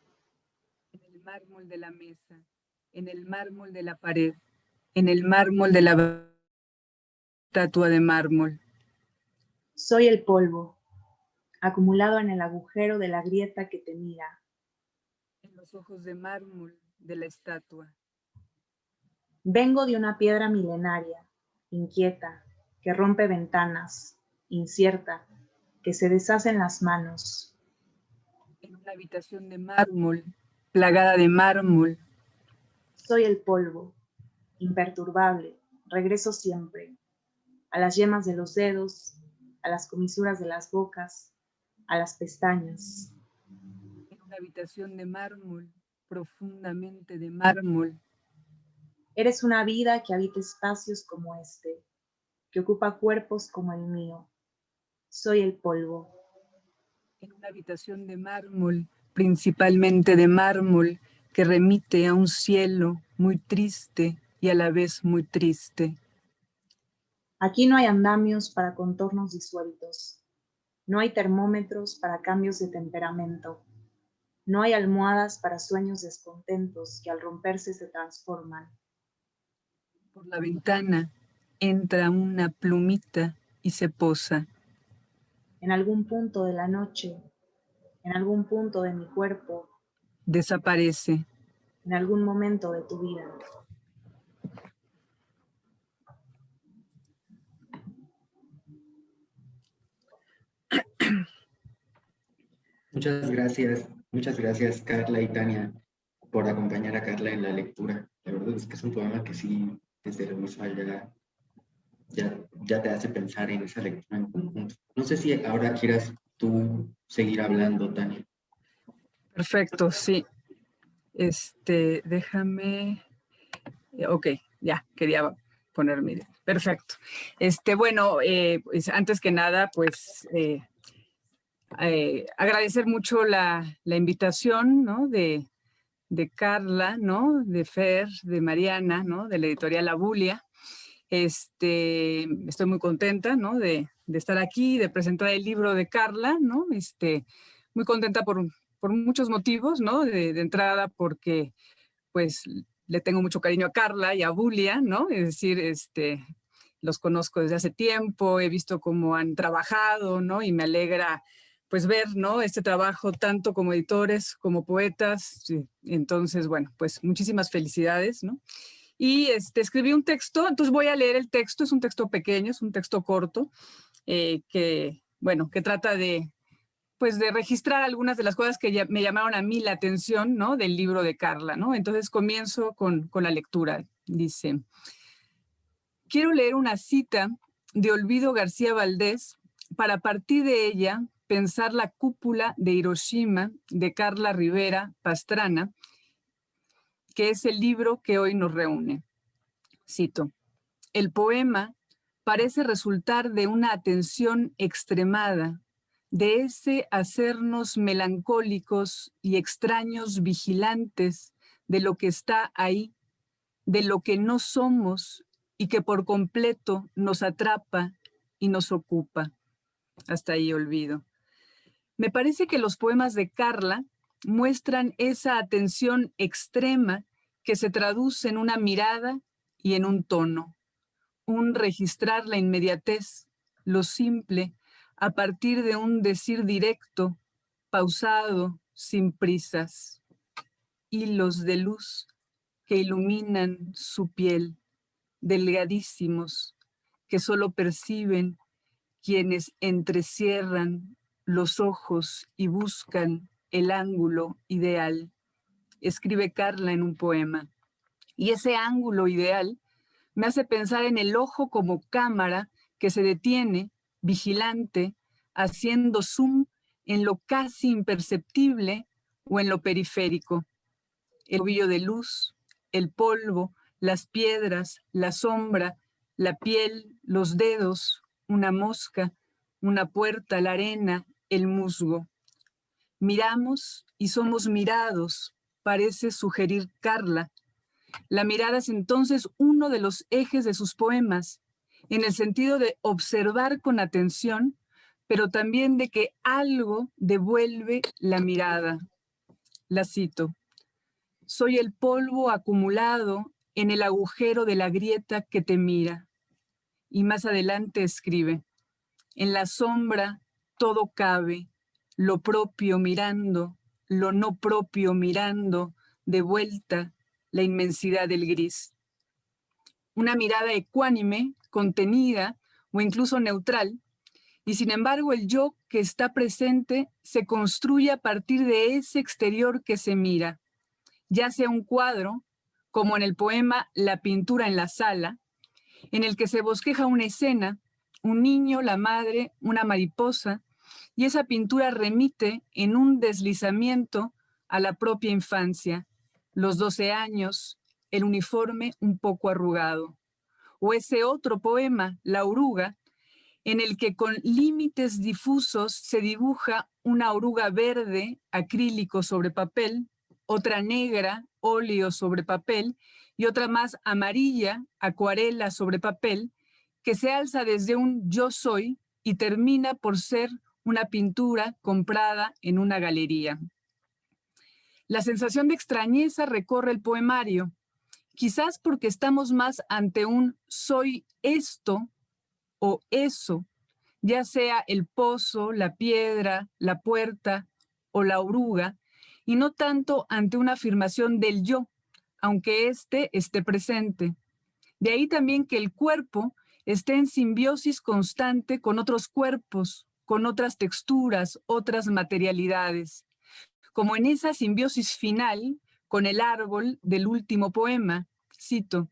En el mármol de la mesa, en el mármol de la pared, en el mármol de la estatua de mármol. Soy el polvo, acumulado en el agujero de la grieta que te mira. En los ojos de mármol de la estatua. Vengo de una piedra milenaria, inquieta, que rompe ventanas, incierta, que se deshace en las manos. En una habitación de mármol, plagada de mármol. Soy el polvo, imperturbable, regreso siempre, a las yemas de los dedos, a las comisuras de las bocas, a las pestañas. En una habitación de mármol, profundamente de mármol. Eres una vida que habita espacios como este, que ocupa cuerpos como el mío. Soy el polvo. En una habitación de mármol, principalmente de mármol, que remite a un cielo muy triste y a la vez muy triste. Aquí no hay andamios para contornos disueltos. No hay termómetros para cambios de temperamento. No hay almohadas para sueños descontentos que al romperse se transforman. Por la ventana, entra una plumita y se posa. En algún punto de la noche, en algún punto de mi cuerpo, desaparece. en algún momento de tu vida. Muchas gracias Carla y Tania por acompañar a Carla en la lectura. La verdad es que es un poema que sí, desde lo visual ya te hace pensar en esa lectura en conjunto. No sé si ahora quieras tú seguir hablando, Tania. Perfecto, sí. Déjame... Ok, ya, quería ponerme... Perfecto. Bueno, pues antes que nada, pues agradecer mucho la invitación, ¿no? De Carla, ¿no? De Fer, de Mariana, ¿no? De la editorial Abulia. Estoy muy contenta, ¿no? De estar aquí, de presentar el libro de Carla, ¿no? Muy contenta por muchos motivos, ¿no? De entrada porque, pues, le tengo mucho cariño a Carla y a Abulia, ¿no? Es decir, los conozco desde hace tiempo, he visto cómo han trabajado, ¿no? Y me alegra, pues, ver, ¿no? Este trabajo tanto como editores, como poetas. Sí. Entonces, bueno, pues, muchísimas felicidades, ¿no? Y escribí un texto, entonces voy a leer el texto, es un texto pequeño, es un texto corto, que trata de, pues, de registrar algunas de las cosas que me llamaron a mí la atención, ¿no? Del libro de Carla, ¿no? Entonces comienzo con la lectura. Dice: quiero leer una cita de Olvido García Valdés para, a partir de ella, pensar la cúpula de Hiroshima de Carla Rivera Pastrana, que es el libro que hoy nos reúne. Cito: el poema parece resultar de una atención extremada, de ese hacernos melancólicos y extraños vigilantes de lo que está ahí, de lo que no somos y que por completo nos atrapa y nos ocupa. Hasta ahí Olvido. Me parece que los poemas de Carla muestran esa atención extrema que se traduce en una mirada y en un tono. Un registrar la inmediatez, lo simple, a partir de un decir directo, pausado, sin prisas. Hilos de luz que iluminan su piel, delgadísimos, que solo perciben quienes entrecierran los ojos y buscan el ángulo ideal. Escribe Carla en un poema. Y ese ángulo ideal me hace pensar en el ojo como cámara que se detiene, vigilante, haciendo zoom en lo casi imperceptible o en lo periférico. El brillo de luz, el polvo, las piedras, la sombra, la piel, los dedos, una mosca, una puerta, la arena, el musgo. Miramos y somos mirados, parece sugerir Carla. La mirada es entonces uno de los ejes de sus poemas, en el sentido de observar con atención, pero también de que algo devuelve la mirada. La cito: soy el polvo acumulado en el agujero de la grieta que te mira. Y más adelante escribe: en la sombra todo cabe, lo propio mirando, lo no propio mirando, de vuelta la inmensidad del gris. Una mirada ecuánime, contenida o incluso neutral, y sin embargo el yo que está presente se construye a partir de ese exterior que se mira, ya sea un cuadro, como en el poema La pintura en la sala, en el que se bosqueja una escena, un niño, la madre, una mariposa, y esa pintura remite en un deslizamiento a la propia infancia, los 12 años, el uniforme un poco arrugado. O ese otro poema, La oruga, en el que con límites difusos se dibuja una oruga verde, acrílico sobre papel, otra negra, óleo sobre papel, y otra más amarilla, acuarela sobre papel, que se alza desde un yo soy y termina por ser una pintura comprada en una galería. La sensación de extrañeza recorre el poemario, quizás porque estamos más ante un soy esto o eso, ya sea el pozo, la piedra, la puerta o la oruga, y no tanto ante una afirmación del yo, aunque éste esté presente. De ahí también que el cuerpo esté en simbiosis constante con otros cuerpos, con otras texturas, otras materialidades, como en esa simbiosis final con el árbol del último poema. Cito: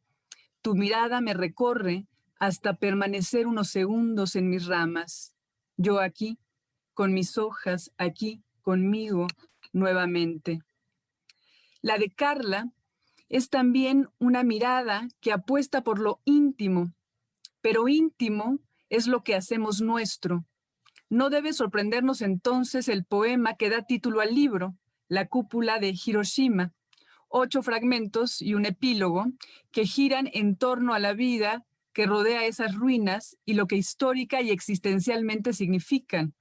tu mirada me recorre hasta permanecer unos segundos en mis ramas. Yo aquí, con mis hojas, aquí, conmigo, nuevamente. La de Carla es también una mirada que apuesta por lo íntimo, pero íntimo es lo que hacemos nuestro. No debe sorprendernos entonces el poema que da título al libro, La cúpula de Hiroshima, 8 fragmentos y un epílogo que giran en torno a la vida que rodea esas ruinas y lo que histórica y existencialmente significan.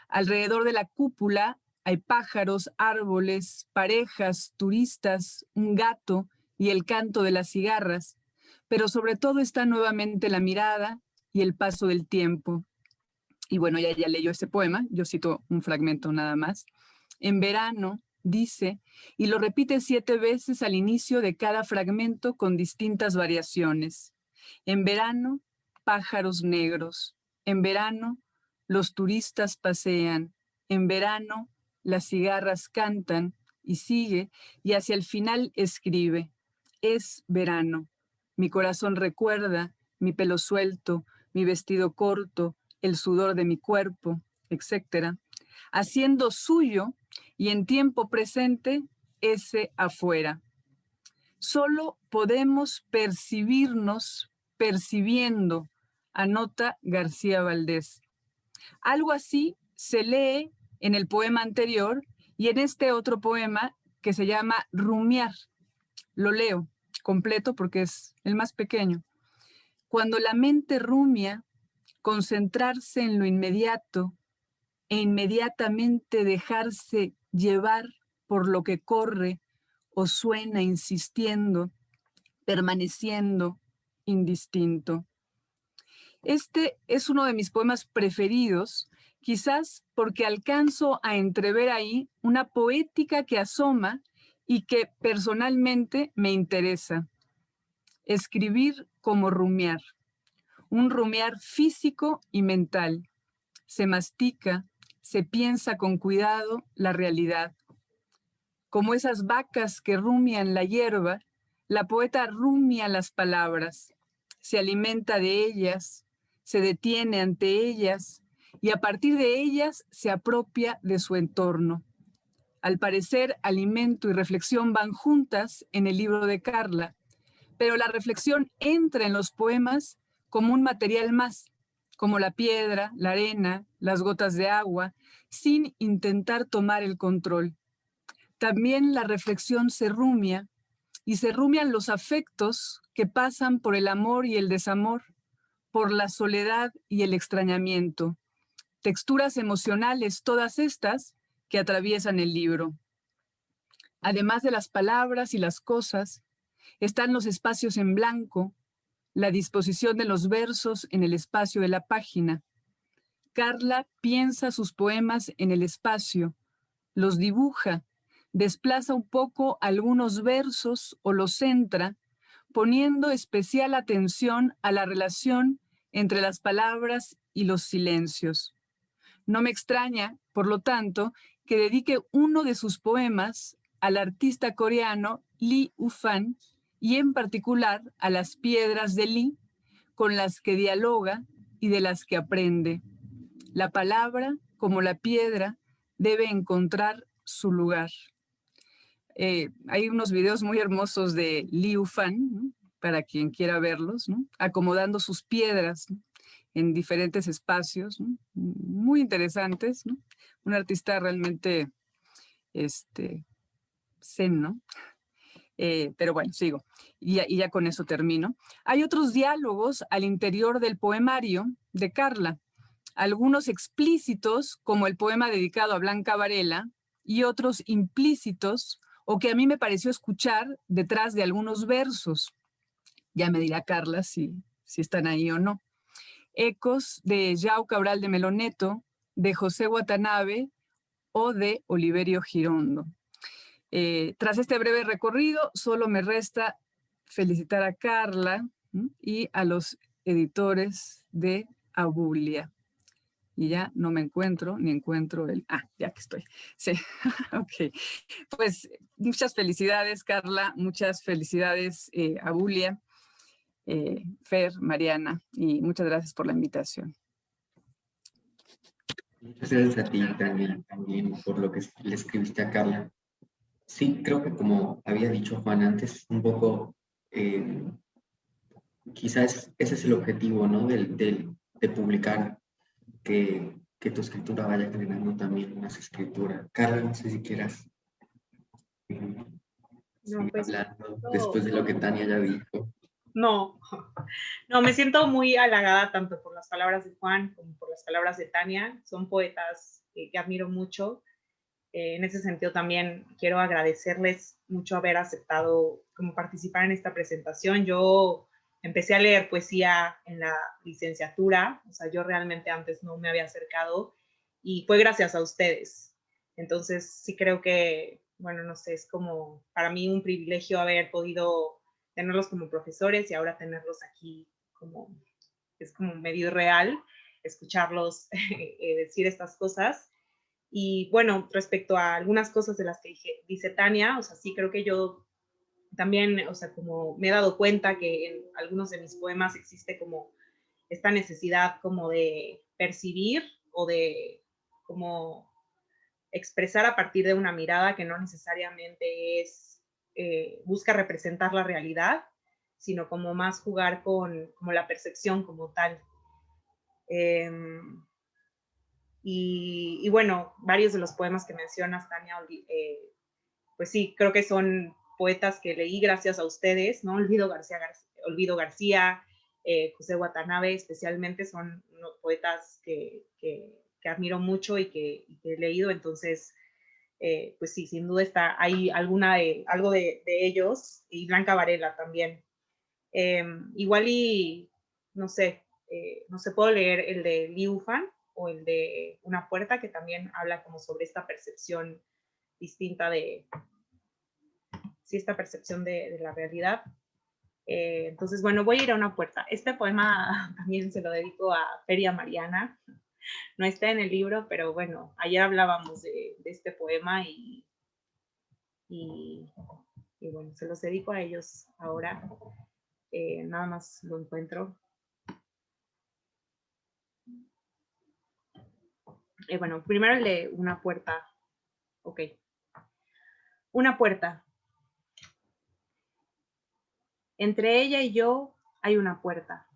Alrededor de la cúpula hay pájaros, árboles, parejas, turistas, un gato y el canto de las cigarras, pero sobre todo está nuevamente la mirada y el paso del tiempo. Y bueno, ya leyó ese poema, yo cito un fragmento nada más. En verano, dice, y lo repite 7 veces al inicio de cada fragmento con distintas variaciones. En verano, pájaros negros. En verano, los turistas pasean. En verano, las cigarras cantan, y sigue, y hacia el final escribe: es verano. Mi corazón recuerda, mi pelo suelto, mi vestido corto, el sudor de mi cuerpo, etc., haciendo suyo y en tiempo presente ese afuera. Solo podemos percibirnos percibiendo, anota García Valdés. Algo así se lee en el poema anterior y en este otro poema que se llama Rumiar. Lo leo completo porque es el más pequeño. Cuando la mente rumia, concentrarse en lo inmediato e inmediatamente dejarse llevar por lo que corre o suena insistiendo, permaneciendo indistinto. Este es uno de mis poemas preferidos, quizás porque alcanzo a entrever ahí una poética que asoma y que personalmente me interesa. Escribir como rumiar, un rumiar físico y mental. Se mastica, se piensa con cuidado la realidad. Como esas vacas que rumian la hierba, la poeta rumia las palabras, se alimenta de ellas, se detiene ante ellas y a partir de ellas se apropia de su entorno. Al parecer, alimento y reflexión van juntas en el libro de Carla, pero la reflexión entra en los poemas como un material más, como la piedra, la arena, las gotas de agua, sin intentar tomar el control. También la reflexión se rumia, y se rumian los afectos que pasan por el amor y el desamor, por la soledad y el extrañamiento. Texturas emocionales, todas estas, que atraviesan el libro. Además de las palabras y las cosas, están los espacios en blanco, la disposición de los versos en el espacio de la página. Carla piensa sus poemas en el espacio, los dibuja, desplaza un poco algunos versos o los centra, poniendo especial atención a la relación entre las palabras y los silencios. No me extraña, por lo tanto, que dedique uno de sus poemas al artista coreano Lee Ufan y en particular a las piedras de Lee, con las que dialoga y de las que aprende. La palabra, como la piedra, debe encontrar su lugar. Hay unos videos muy hermosos de Lee Ufan, ¿no?, para quien quiera verlos, ¿no?, acomodando sus piedras, ¿no?, en diferentes espacios, ¿no?, muy interesantes, ¿no? Un artista realmente zen, ¿no? Pero bueno, sigo. Y ya con eso termino. Hay otros diálogos al interior del poemario de Carla, algunos explícitos, como el poema dedicado a Blanca Varela, y otros implícitos o que a mí me pareció escuchar detrás de algunos versos. Ya me dirá Carla si están ahí o no. Ecos de João Cabral de Meloneto, de José Watanabe o de Oliverio Girondo. Tras este breve recorrido, solo me resta felicitar a Carla y a los editores de Abulia. Y ya no me encuentro, ni encuentro el... Ah, ya que estoy. Sí, ok. Pues muchas felicidades, Carla, muchas felicidades, Abulia, Fer, Mariana, y muchas gracias por la invitación. Muchas gracias a ti, Dani, también por lo que le escribiste a Carla. Sí, creo que como había dicho Juan antes, un poco, quizás ese es el objetivo, ¿no? De publicar, que tu escritura vaya generando también más escritura. Carla, no sé si quieras seguir pues, hablando después de lo que Tania ya dijo. No, me siento muy halagada tanto por las palabras de Juan como por las palabras de Tania. Son poetas que admiro mucho. En ese sentido también quiero agradecerles mucho haber aceptado como participar en esta presentación. Yo empecé a leer poesía en la licenciatura, o sea, yo realmente antes no me había acercado y fue gracias a ustedes. Entonces sí creo que, bueno, no sé, es como para mí un privilegio haber podido tenerlos como profesores y ahora tenerlos aquí como, es como medio irreal escucharlos decir estas cosas. Y bueno, respecto a algunas cosas de las que dice Tania, o sea, sí creo que yo también, o sea, como me he dado cuenta que en algunos de mis poemas existe como esta necesidad como de percibir o de como expresar a partir de una mirada que no necesariamente es, busca representar la realidad, sino como más jugar con como la percepción como tal. Y bueno, varios de los poemas que mencionas, Tania, pues sí, creo que son poetas que leí gracias a ustedes, ¿no? Olvido García, José Watanabe, especialmente son poetas que admiro mucho y que he leído, entonces, pues sí, sin duda hay algo de ellos, y Blanca Varela también. Igual y, no sé, puedo leer el de Liu Fan o el de Una puerta, que también habla como sobre esta percepción distinta esta percepción de la realidad. Entonces, bueno, voy a ir a Una puerta. Este poema también se lo dedico a Feria Mariana. No está en el libro, pero bueno, ayer hablábamos de este poema y bueno, se los dedico a ellos ahora. Nada más lo encuentro. Bueno, primero el de Una puerta. Ok. Una puerta. Entre ella y yo hay una puerta.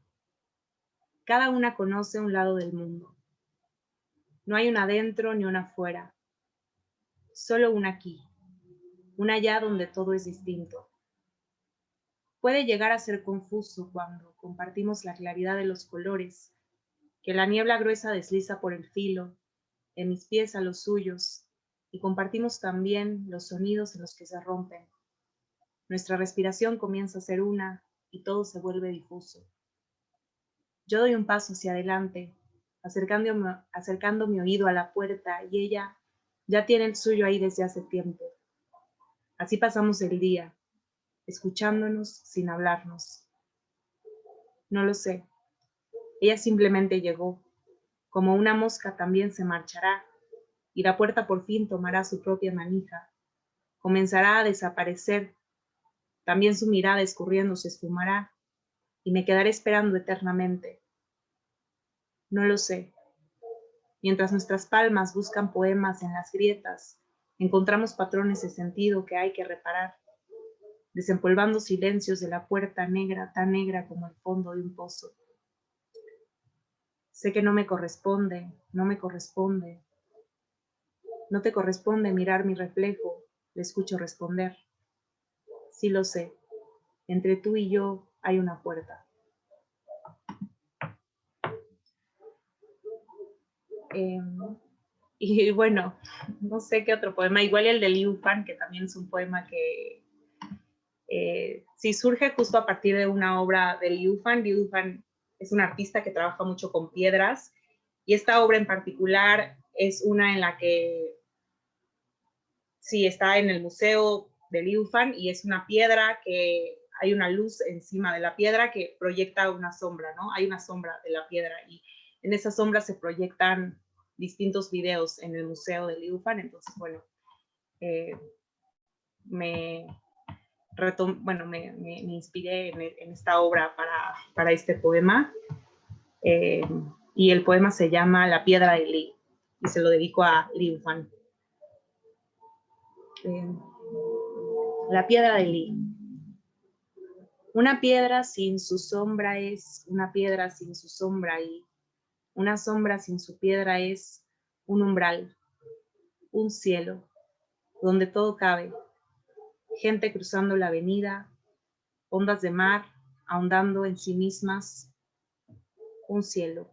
Cada una conoce un lado del mundo. No hay una adentro ni una afuera. Solo una aquí. Una allá donde todo es distinto. Puede llegar a ser confuso cuando compartimos la claridad de los colores, que la niebla gruesa desliza por el filo, de mis pies a los suyos, y compartimos también los sonidos en los que se rompen. Nuestra respiración comienza a ser una y todo se vuelve difuso. Yo doy un paso hacia adelante, acercando mi oído a la puerta, y ella ya tiene el suyo ahí desde hace tiempo. Así pasamos el día, escuchándonos sin hablarnos. No lo sé. Ella simplemente llegó. Como una mosca también se marchará, y la puerta por fin tomará su propia manija. Comenzará a desaparecer. También su mirada escurriendo se esfumará, y me quedaré esperando eternamente. No lo sé. Mientras nuestras palmas buscan poemas en las grietas, encontramos patrones de sentido que hay que reparar, desempolvando silencios de la puerta negra, tan negra como el fondo de un pozo. Sé que no me corresponde, no me corresponde. No te corresponde mirar mi reflejo, le escucho responder. Sí lo sé, entre tú y yo hay una puerta. Y bueno, no sé qué otro poema, igual el de Liu Fan, que también es un poema que sí surge justo a partir de una obra de Liu Fan. Liu Fan es un artista que trabaja mucho con piedras, y esta obra en particular es una en la que sí está en el museo de Liu Fan, y es una piedra que hay una luz encima de la piedra que proyecta una sombra, ¿no? Hay una sombra de la piedra, y en esa sombra se proyectan distintos videos en el museo de Liu Fan. Entonces, bueno, me inspiré en esta obra para este poema. Y el poema se llama La piedra de Li, y se lo dedico a Liu Fan. La piedra de Li. Una piedra sin su sombra es una piedra sin su sombra, y una sombra sin su piedra es un umbral, un cielo, donde todo cabe. Gente cruzando la avenida, ondas de mar ahondando en sí mismas, un cielo.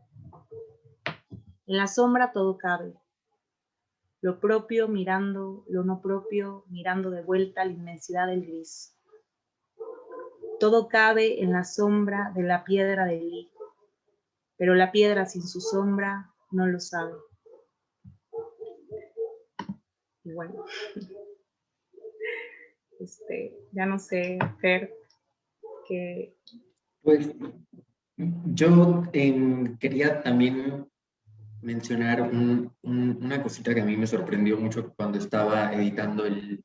En la sombra todo cabe. Lo propio mirando, lo no propio mirando de vuelta a la inmensidad del gris. Todo cabe en la sombra de la piedra de Li, pero la piedra sin su sombra no lo sabe. Y bueno, ya no sé, Fer, que... Pues yo quería también mencionar una cosita que a mí me sorprendió mucho cuando estaba editando el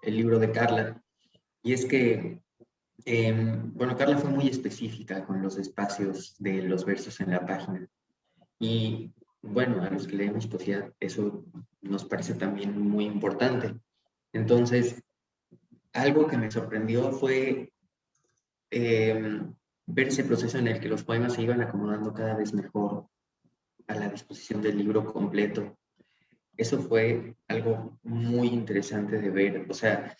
libro de Carla, y es que, bueno, Carla fue muy específica con los espacios de los versos en la página, y bueno, a los que leemos poesía eso nos parece también muy importante. Entonces, algo que me sorprendió fue ver ese proceso en el que los poemas se iban acomodando cada vez mejor a la disposición del libro completo. Eso fue algo muy interesante de ver. O sea,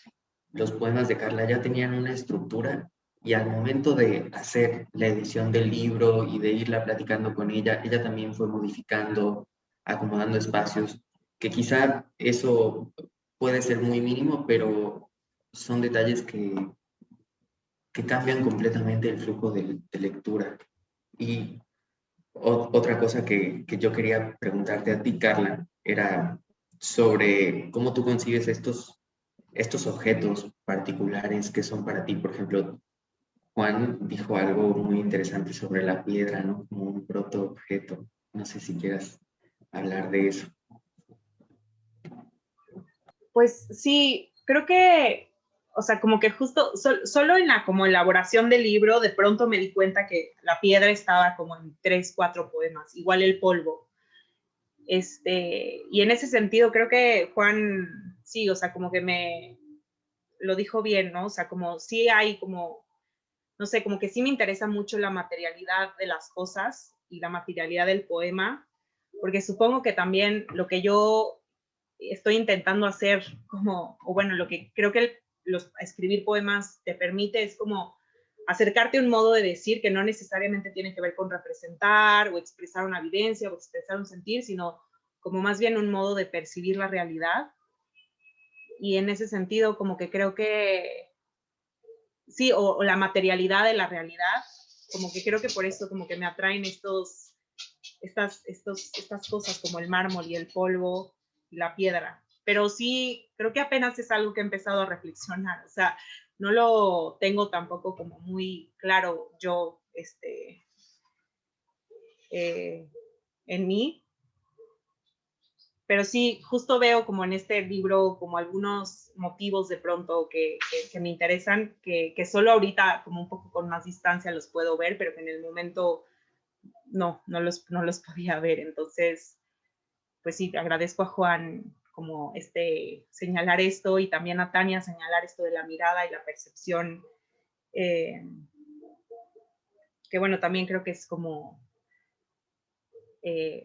los poemas de Carla ya tenían una estructura, y al momento de hacer la edición del libro y de irla platicando con ella, ella también fue modificando, acomodando espacios, que quizá eso puede ser muy mínimo, pero son detalles que cambian completamente el flujo de lectura. Y otra cosa que yo quería preguntarte a ti, Carla, era sobre cómo tú concibes estos objetos particulares que son para ti. Por ejemplo, Juan dijo algo muy interesante sobre la piedra, ¿no? Como un protoobjeto. No sé si quieras hablar de eso. Pues sí, creo que, o sea, como que justo, solo en la como elaboración del libro, de pronto me di cuenta que la piedra estaba como en 3, 4 poemas, igual el polvo. Y en ese sentido creo que Juan, sí, o sea, como que me lo dijo bien, ¿no? O sea, como sí hay como, no sé, como que sí me interesa mucho la materialidad de las cosas y la materialidad del poema, porque supongo que también lo que yo estoy intentando hacer como, o bueno, lo que creo que escribir poemas te permite es como acercarte a un modo de decir que no necesariamente tiene que ver con representar o expresar una vivencia o expresar un sentir, sino como más bien un modo de percibir la realidad. Y en ese sentido, como que creo que sí, o la materialidad de la realidad, como que creo que por eso como que me atraen estas cosas como el mármol y el polvo y la piedra. Pero sí, creo que apenas es algo que he empezado a reflexionar. O sea, no lo tengo tampoco como muy claro yo en mí. Pero sí, justo veo como en este libro como algunos motivos de pronto que me interesan, que solo ahorita como un poco con más distancia los puedo ver, pero que en el momento no los podía ver. Entonces, pues sí, agradezco a Juan como señalar esto, y también a Tania señalar esto de la mirada y la percepción, que bueno, también creo que es como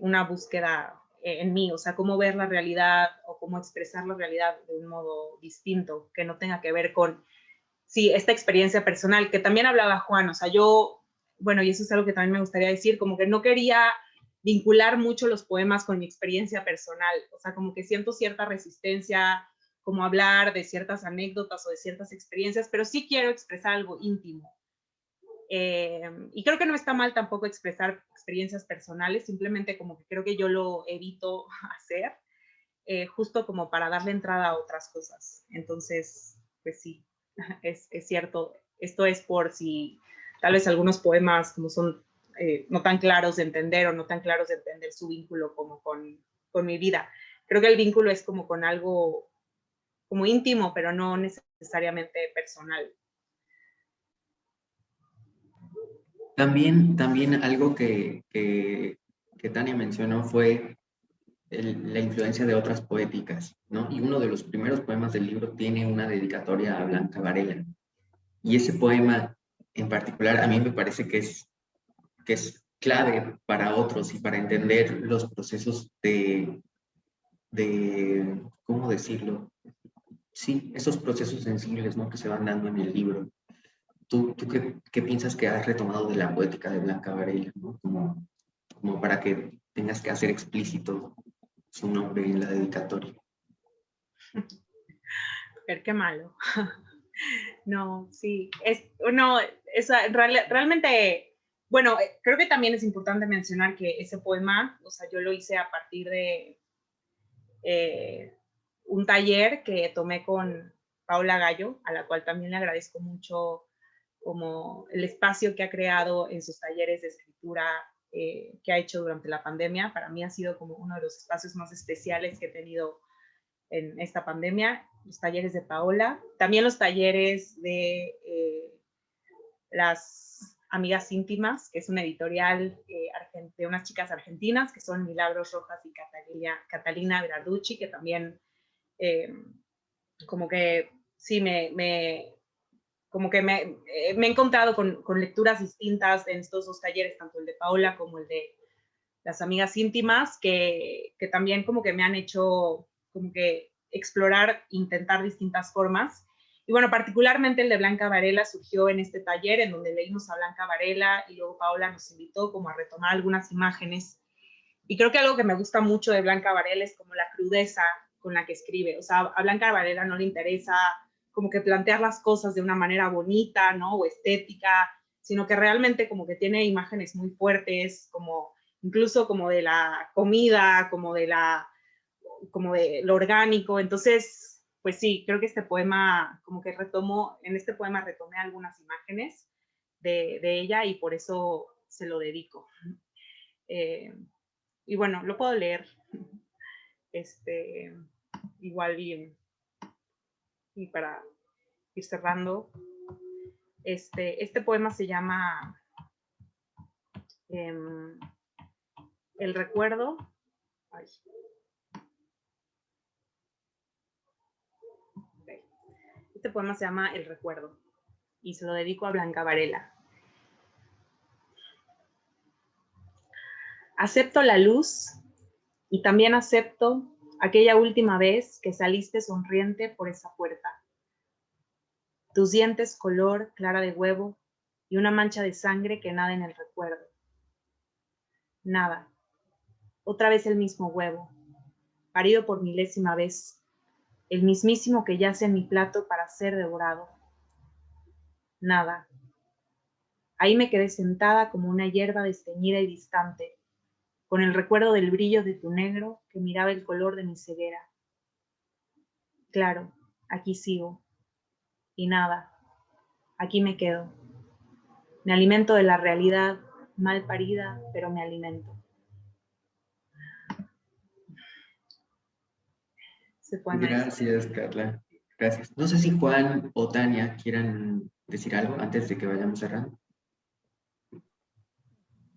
una búsqueda en mí, o sea, cómo ver la realidad o cómo expresar la realidad de un modo distinto, que no tenga que ver con, sí, esta experiencia personal, que también hablaba Juan, o sea, yo, bueno, y eso es algo que también me gustaría decir, como que no quería vincular mucho los poemas con mi experiencia personal, o sea, como que siento cierta resistencia, como hablar de ciertas anécdotas o de ciertas experiencias, pero sí quiero expresar algo íntimo. Y creo que no está mal tampoco expresar experiencias personales, simplemente como que creo que yo lo evito hacer, justo como para darle entrada a otras cosas. Entonces, pues sí, es cierto. Esto es por si tal vez algunos poemas como son no tan claros de entender o no tan claros de entender su vínculo como con mi vida. Creo que el vínculo es como con algo como íntimo, pero no necesariamente personal. También algo que Tania mencionó fue la influencia de otras poéticas, ¿no? Y uno de los primeros poemas del libro tiene una dedicatoria a Blanca Varela. Y ese poema en particular a mí me parece que es clave para otros y para entender los procesos de ¿cómo decirlo? Sí, esos procesos sensibles, ¿no? Que se van dando en el libro. ¿Tú qué piensas que has retomado de la poética de Blanca Varela, ¿no? Como para que tengas que hacer explícito su nombre en la dedicatoria. Pero qué malo. No, sí. Realmente, bueno, creo que también es importante mencionar que ese poema, o sea, yo lo hice a partir de un taller que tomé con Paula Gallo, a la cual también le agradezco mucho como el espacio que ha creado en sus talleres de escritura que ha hecho durante la pandemia. Para mí ha sido como uno de los espacios más especiales que he tenido en esta pandemia, los talleres de Paola, también los talleres de las Amigas Íntimas, que es una editorial de unas chicas argentinas, que son Milagros Rojas y Catalina Berarducci, que también como que sí como que me he encontrado con lecturas distintas en estos dos talleres, tanto el de Paola como el de las Amigas Íntimas, que también como que me han hecho como que explorar, intentar distintas formas. Y bueno, particularmente el de Blanca Varela surgió en este taller en donde leímos a Blanca Varela y luego Paola nos invitó como a retomar algunas imágenes. Y creo que algo que me gusta mucho de Blanca Varela es como la crudeza con la que escribe. O sea, a Blanca Varela no le interesa como que plantear las cosas de una manera bonita, ¿no? O estética, sino que realmente como que tiene imágenes muy fuertes, como incluso como de la comida, como de lo orgánico. Entonces, pues sí, creo que este poema, como que en este poema retomé algunas imágenes de ella y por eso se lo dedico. Y bueno, lo puedo leer igual bien. Y para ir cerrando, este poema se llama El recuerdo. Ay. Okay. Este poema se llama El recuerdo y se lo dedico a Blanca Varela. Acepto la luz y también acepto aquella última vez que saliste sonriente por esa puerta. Tus dientes color clara de huevo y una mancha de sangre que nada en el recuerdo. Nada. Otra vez el mismo huevo, parido por milésima vez, el mismísimo que yace en mi plato para ser devorado. Nada. Ahí me quedé sentada como una hierba desteñida y distante, con el recuerdo del brillo de tu negro que miraba el color de mi ceguera. Claro, aquí sigo. Y nada, aquí me quedo. Me alimento de la realidad, mal parida, pero me alimento. Gracias, Carla. Gracias. No sé si Juan o Tania quieran decir algo antes de que vayamos cerrando.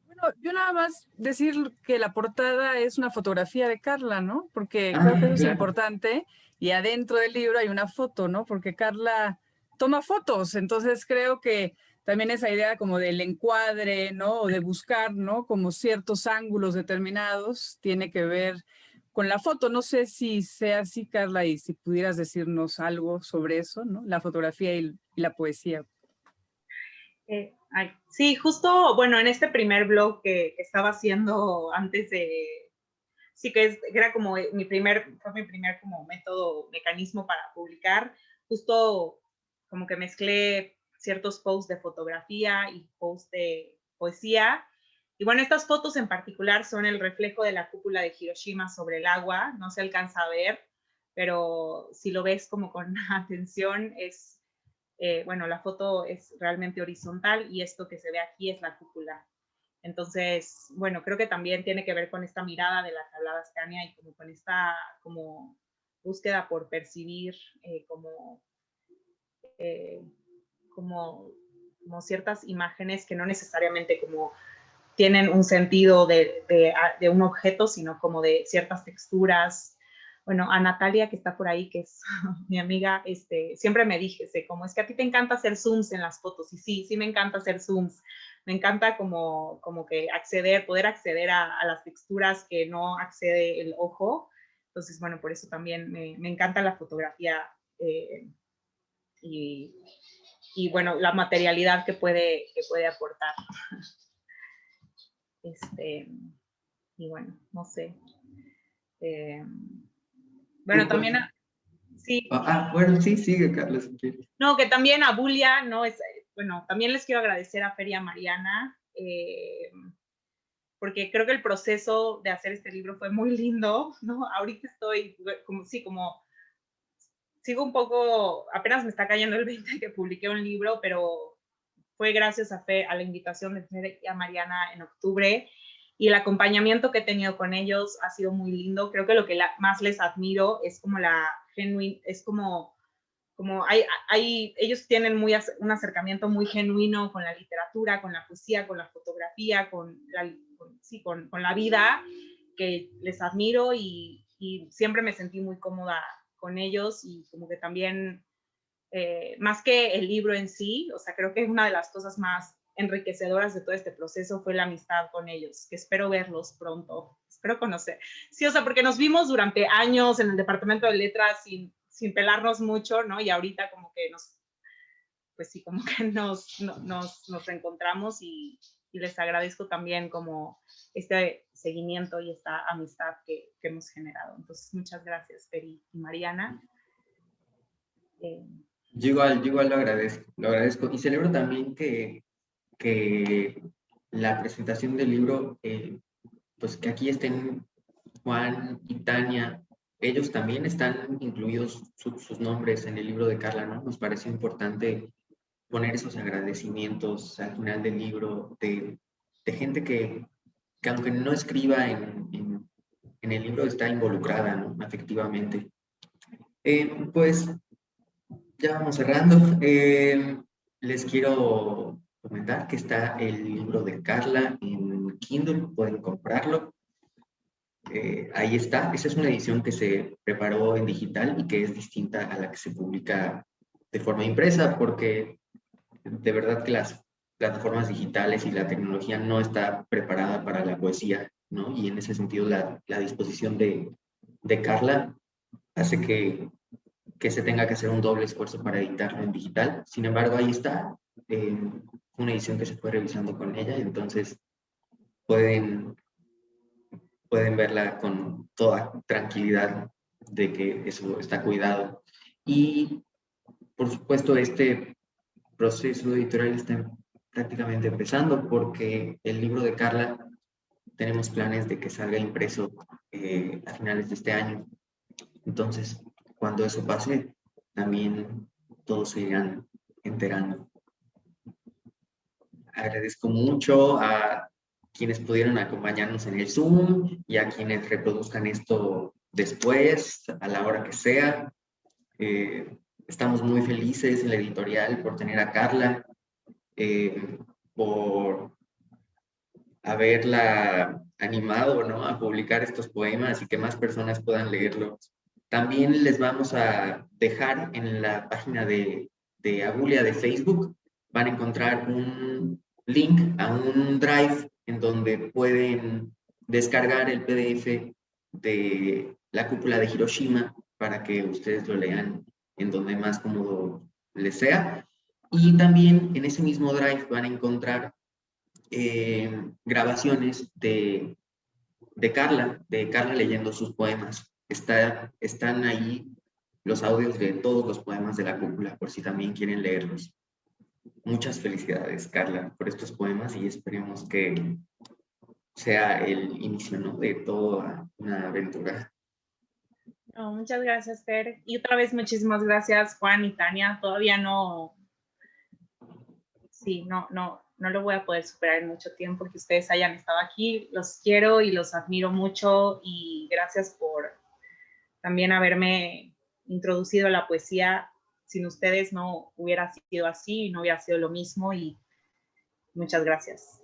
Bueno, yo nada más decir que la portada es una fotografía de Carla, ¿no? Porque creo que eso es importante. Y adentro del libro hay una foto, ¿no? Porque Carla toma fotos. Entonces creo que también esa idea como del encuadre, ¿no? O de buscar, ¿no? Como ciertos ángulos determinados tiene que ver con la foto. No sé si sea así, Carla, y si pudieras decirnos algo sobre eso, ¿no? La fotografía y la poesía. Sí, justo, bueno, en este primer blog que estaba haciendo antes de, sí que era como fue mi primer como método, mecanismo para publicar, justo como que mezclé ciertos posts de fotografía y posts de poesía. Y bueno, estas fotos en particular son el reflejo de la cúpula de Hiroshima sobre el agua, no se alcanza a ver, pero si lo ves como con atención es, bueno, la foto es realmente horizontal y esto que se ve aquí es la cúpula. Entonces, bueno, creo que también tiene que ver con esta mirada de la que hablabas, Tania, y como con esta como búsqueda por percibir eh, como, como ciertas imágenes que no necesariamente como tienen un sentido de un objeto, sino como de ciertas texturas. Bueno, a Natalia, que está por ahí, que es mi amiga, siempre me dijese, como es que a ti te encanta hacer zooms en las fotos, y sí me encanta hacer zooms, me encanta como que poder acceder a las texturas que no accede el ojo. Entonces, bueno, por eso también me encanta la fotografía y bueno, la materialidad que puede aportar. Y bueno, no sé. Bueno, también, sí. Bueno, sí, sigue, Carlos. No, que también a Bulia, ¿no? Bueno, también les quiero agradecer a Feria Mariana, porque creo que el proceso de hacer este libro fue muy lindo, ¿no? Ahorita estoy como sigo un poco, apenas me está cayendo el 20 que publiqué un libro, pero fue gracias a la invitación de Feria Mariana en octubre, y el acompañamiento que he tenido con ellos ha sido muy lindo. Creo que lo que más les admiro es como es como ellos tienen un acercamiento muy genuino con la literatura, con la poesía, con la fotografía, con la vida, que les admiro, y siempre me sentí muy cómoda con ellos, y como que también, más que el libro en sí, o sea, creo que una de las cosas más enriquecedoras de todo este proceso fue la amistad con ellos, que espero verlos pronto, espero conocer. Sí, o sea, porque nos vimos durante años en el departamento de letras sin pelarnos mucho, ¿no? Y ahorita como que pues sí, como que nos encontramos, y les agradezco también como este seguimiento y esta amistad que hemos generado. Entonces, muchas gracias, Peri y Mariana. Yo igual lo agradezco y celebro también que la presentación del libro, pues que aquí estén Juan y Tania, ellos también están incluidos sus nombres en el libro de Carla, ¿no? Nos parece importante poner esos agradecimientos al final del libro de gente que aunque no escriba en el libro, está involucrada, ¿no? Afectivamente. Pues ya vamos cerrando. Les quiero comentar que está el libro de Carla en Kindle, pueden comprarlo. Ahí está. Esa es una edición que se preparó en digital y que es distinta a la que se publica de forma impresa, porque de verdad que las plataformas digitales y la tecnología no está preparada para la poesía, ¿no? Y en ese sentido la disposición de Carla hace que se tenga que hacer un doble esfuerzo para editarlo en digital. Sin embargo, ahí está, una edición que se fue revisando con ella, y entonces pueden verla con toda tranquilidad de que eso está cuidado. Y, por supuesto, este proceso editorial está prácticamente empezando, porque el libro de Carla tenemos planes de que salga impreso a finales de este año. Entonces, cuando eso pase, también todos se irán enterando. Agradezco mucho a quienes pudieron acompañarnos en el Zoom y a quienes reproduzcan esto después, a la hora que sea. Estamos muy felices en la editorial por tener a Carla, por haberla animado, ¿no?, a publicar estos poemas y que más personas puedan leerlos. También les vamos a dejar en la página de Abulia de Facebook, van a encontrar un link a un drive en donde pueden descargar el PDF de La cúpula de Hiroshima para que ustedes lo lean en donde más cómodo les sea. Y también en ese mismo drive van a encontrar grabaciones de Carla leyendo sus poemas. Están ahí los audios de todos los poemas de la cúpula, por si también quieren leerlos. Muchas felicidades, Carla, por estos poemas y esperemos que sea el inicio, ¿no?, de toda una aventura. No, muchas gracias, Fer. Y otra vez muchísimas gracias, Juan y Tania. Todavía no lo voy a poder superar en mucho tiempo que ustedes hayan estado aquí. Los quiero y los admiro mucho y gracias por también haberme introducido a la poesía. Sin ustedes no hubiera sido así, no hubiera sido lo mismo y muchas gracias.